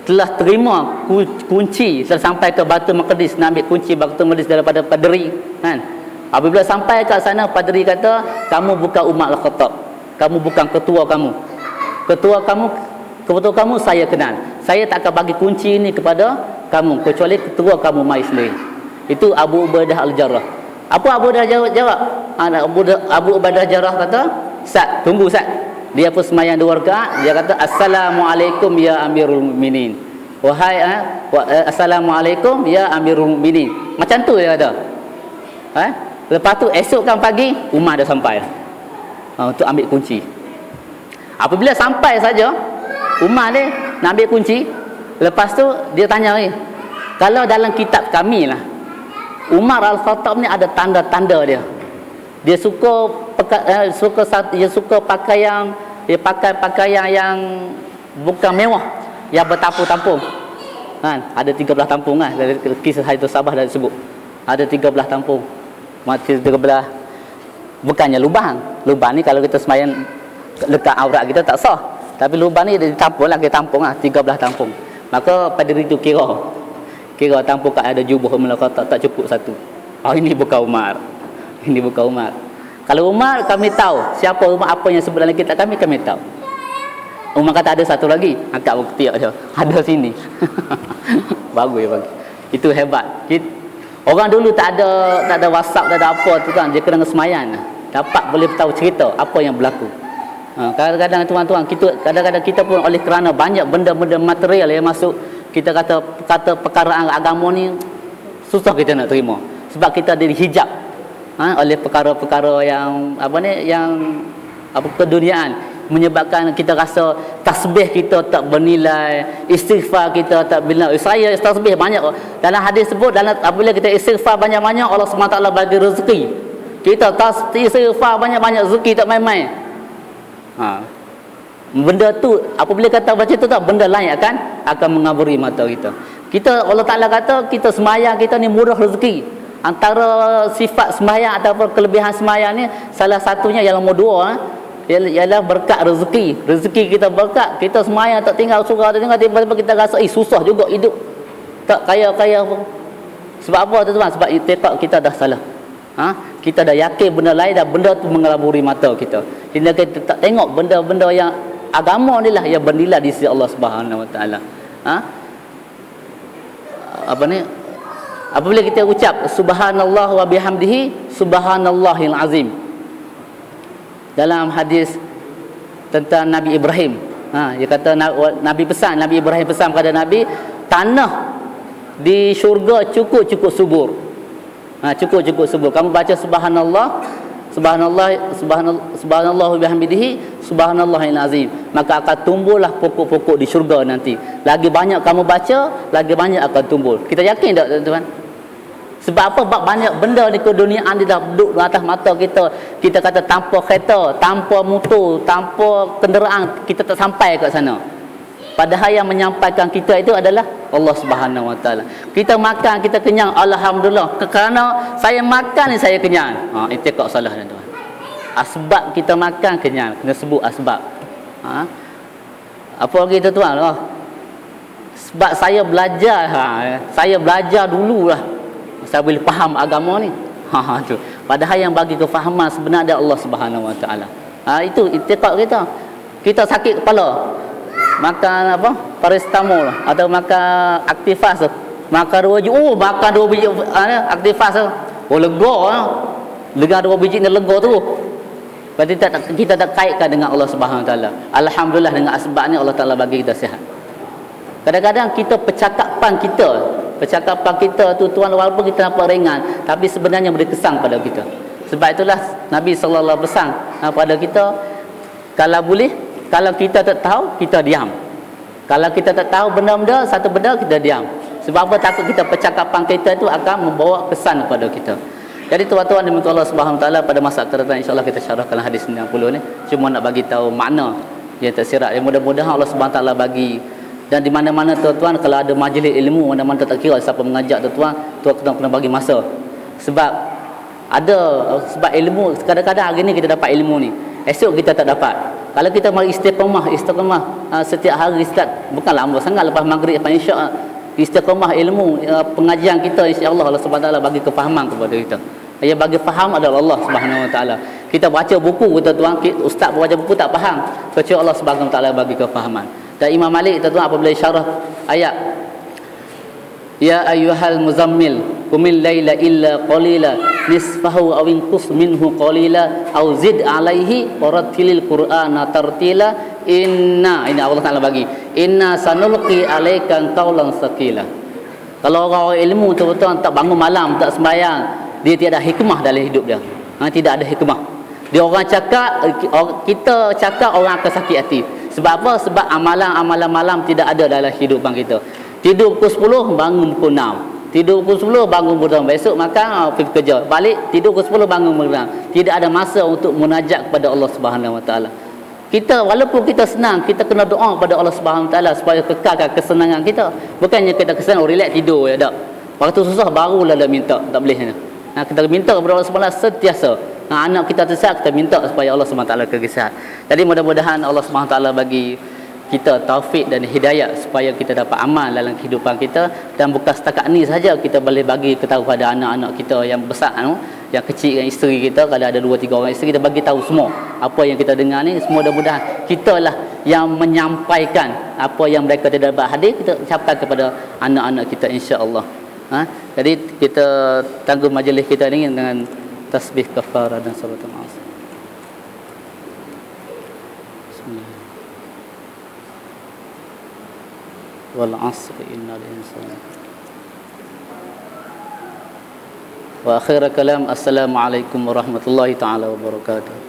telah terima kunci sampai ke Baitul Maqdis, nak ambil kunci Baitul Maqdis daripada paderi kan. Apabila sampai kat sana, paderi kata, kamu bukan Umar Al-Khattab, kamu bukan ketua kamu. Ketua kamu saya kenal. Saya tak akan bagi kunci ini kepada kamu kecuali ketua kamu mai sendiri. Itu Abu Ubaidah Al-Jarrah. Apa Abu Ubaidah jawab? Abu Ubaidah Al-Jarrah kata, "Sat, tunggu Sat." Dia pun sembahyang 2 rakaat, dia kata, "Assalamualaikum ya Amirul Mukminin." Wahai Assalamualaikum ya Amirul Mukminin. Macam tu dia kata. Lepas tu esokkan pagi Umar dah sampai untuk ambil kunci. Apabila sampai saja Umar ni nak ambil kunci, lepas tu dia tanya lagi, kalau dalam kitab kami lah Umar Al-Khattab ni ada tanda-tanda dia. Dia suka pakaian yang bukan mewah, yang bertampung-tampung. kan, ada 13 tampung kan, dari kisah itu Sabah dah disebut ada 13 tampung, mati 13, bukannya lubang ni kalau kita sembahyang dekat aurat kita tak sah, tapi lubang ni ditampung lah, kita tampung lah 13 tampung. Maka pada itu kira tampung kat ada jubah Melaka tak cukup satu. Ini bukan Umar, ini bukan Umar. Kalau Umar kami tahu siapa Umar, apa yang sebut dalam kitab kami tahu. Umar kata ada satu lagi, angkat bukti dia. Ada sini. Bagus ya bagi. Itu hebat. Orang dulu tak ada WhatsApp, tak ada apa tu kan, dia kena semayan. Dapat boleh tahu cerita apa yang berlaku. Kadang-kadang tuan-tuan, kadang-kadang kita pun oleh kerana banyak benda-benda material yang masuk, kita kata perkara agama ni susah kita nak terima. Sebab kita ada dihijab oleh perkara-perkara yang keduniaan, menyebabkan kita rasa tasbih kita tak bernilai, istighfar kita tak bernilai. Saya tasbih banyak. Dalam hadis sebut, apabila kita istighfar banyak-banyak, Allah SWT bagi rezeki. Kita istighfar banyak-banyak, rezeki tak main-main. Benda tu apabila kata baca tu tak, benda lain akan mengaburi mata kita. Allah Ta'ala kata kita sembahyang kita ni murah rezeki. Antara sifat sembahyang ataupun kelebihan sembahyang ni, salah satunya yang nombor 2 ialah berkat rezeki. Rezeki kita berkat, kita sembahyang tak tinggal surau, tak tinggal, tiba-tiba kita rasa susah juga hidup, tak kaya-kaya pun. Sebab apa tuan-tuan? Sebab itikad kita dah salah. Kita dah yakin benda lain, dah benda tu mengelaburi mata kita. Kita tak tengok benda-benda yang agama ni lah yang bernilai di sisi Allah Subhanahu Wa Taala. Apabila kita ucap subhanallah wa bihamdihi subhanallahil azim, dalam hadis tentang Nabi Ibrahim, dia kata Nabi Ibrahim pesan kepada Nabi, tanah di syurga cukup subur. Cukup subur. Kamu baca subhanallah bihamdihi subhanallahil azim, maka akan tumbuhlah pokok-pokok di syurga nanti. Lagi banyak kamu baca, lagi banyak akan tumbuh. Kita yakin tak tuan-tuan? Sebab apa? Sebab banyak benda di keduniaan dia dah duduk di atas mata kita. Kita kata tanpa kereta, tanpa motor, tanpa kenderaan, kita tak sampai kat sana. Padahal yang menyampaikan kita itu adalah Allah Subhanahu Wa Taala. Kita makan, kita kenyang, alhamdulillah. Kerana saya makan ni saya kenyang. Itikad salah tuan-tuan. Asbab kita makan kenyang, kena sebut asbab. Apa lagi tuan-tuan? Sebab saya belajar dululah. Saya boleh faham agama ni. Tu. Padahal yang bagi kefahaman sebenarnya Allah Subhanahu Wa Taala. Itu itikad kita. Kita sakit kepala, makan paracetamol atau makan Activas, makan 2 biji. Makan 2 biji Activas lega 2 biji ni lega tu. Berarti kita tak kaitkan dengan Allah Subhanahu Wa Taala. Alhamdulillah dengan asbab ni Allah Taala bagi kita sihat. Kadang-kadang kita percakapan kita tu tuan, walaupun kita nampak ringan, tapi sebenarnya beri kesan pada kita. Sebab itulah Nabi sallallahu alaihi wasallam pada kita, kalau kita tak tahu, kita diam. Kalau kita tak tahu benda-benda, satu benda, kita diam. Sebab apa? Takut kita percakapan kita itu akan membawa kesan kepada kita. Jadi tuan-tuan diminta Allah Subhanahu Wa Taala, pada masa akan datang insya-Allah kita syarahkan hadis 90 ni. Cuma nak bagi tahu makna yang tersirat. Yang mudah-mudahan Allah Subhanahu Wa Taala bagi. Dan di mana-mana tuan-tuan, kalau ada majlis ilmu, mana-mana tak kira siapa mengajak tuan-tuan kena bagi masa. Sebab ilmu, kadang-kadang hari ni kita dapat ilmu ni, esok kita tak dapat. Kalau kita mari istiqamah setiap hari, bukan lama sangat, lepas maghrib sampai isyak, istiqamah ilmu pengajian kita, insya-Allah Allah Subhanahu Wa Taala bagi kefahaman kepada kita. Yang bagi faham adalah Allah Subhanahu Wa Taala. Kita baca buku, tuan-tuan, ustaz baca buku tak faham, kecuali Allah Subhanahu Wa Taala bagi kefahaman. Dan Imam Malik tuan-tuan apabila syarah ayat ya ayyuhal muzammil qumil laila illa qalila nisfahu aw inqus minhu qalila aw zid alaihi warattilil qur'ana tartila ini Allah Taala bagi inna sanulqi alaika qaulan saqila. Kalau orang ilmu tuan-tuan tak bangun malam, tak sembahyang, dia tiada hikmah dalam hidup dia. Tidak ada hikmah. Dia orang cakap, kita cakap, orang akan sakit hati. Sebab apa? Sebab amalan-amalan malam tidak ada dalam kehidupan kita. Tidur pukul 10, bangun pukul 6. Tidur pukul 10, bangun pukul 6. Besok makan, pergi kerja. Balik, tidur pukul 10, bangun pukul 6. Tidak ada masa untuk munajat kepada Allah Subhanahu Wa Taala. Kita walaupun kita senang, kita kena doa pada Allah Subhanahu Wa Taala supaya kekalkan kesenangan kita. Bukannya kita kesenang relax tidur ya tak. Waktu susah barulah dah minta, tak boleh. Kita minta kepada Allah Subhanahu Wa Taala sentiasa. Anak kita tersesat, kita minta supaya Allah Subhanahu Wa Taala kegisahan. Jadi mudah-mudahan Allah Subhanahu Wa Taala bagi kita taufik dan hidayah supaya kita dapat amal dalam kehidupan kita, dan bukan setakat ni saja kita boleh bagi tahu kepada anak-anak kita yang besar yang kecil, yang isteri kita, kalau ada 2-3 orang isteri, kita bagi tahu semua apa yang kita dengar ni. Semua mudah-mudahan kita lah yang menyampaikan apa yang mereka tidak dapat hadir, kita ucapkan kepada anak-anak kita, insya-Allah. Jadi kita tangguh majlis kita ni dengan tasbih kafarah dan salatul asr. Wal asr innal insana. Wa akhir kalam, assalamualaikum warahmatullahi taala wabarakatuh.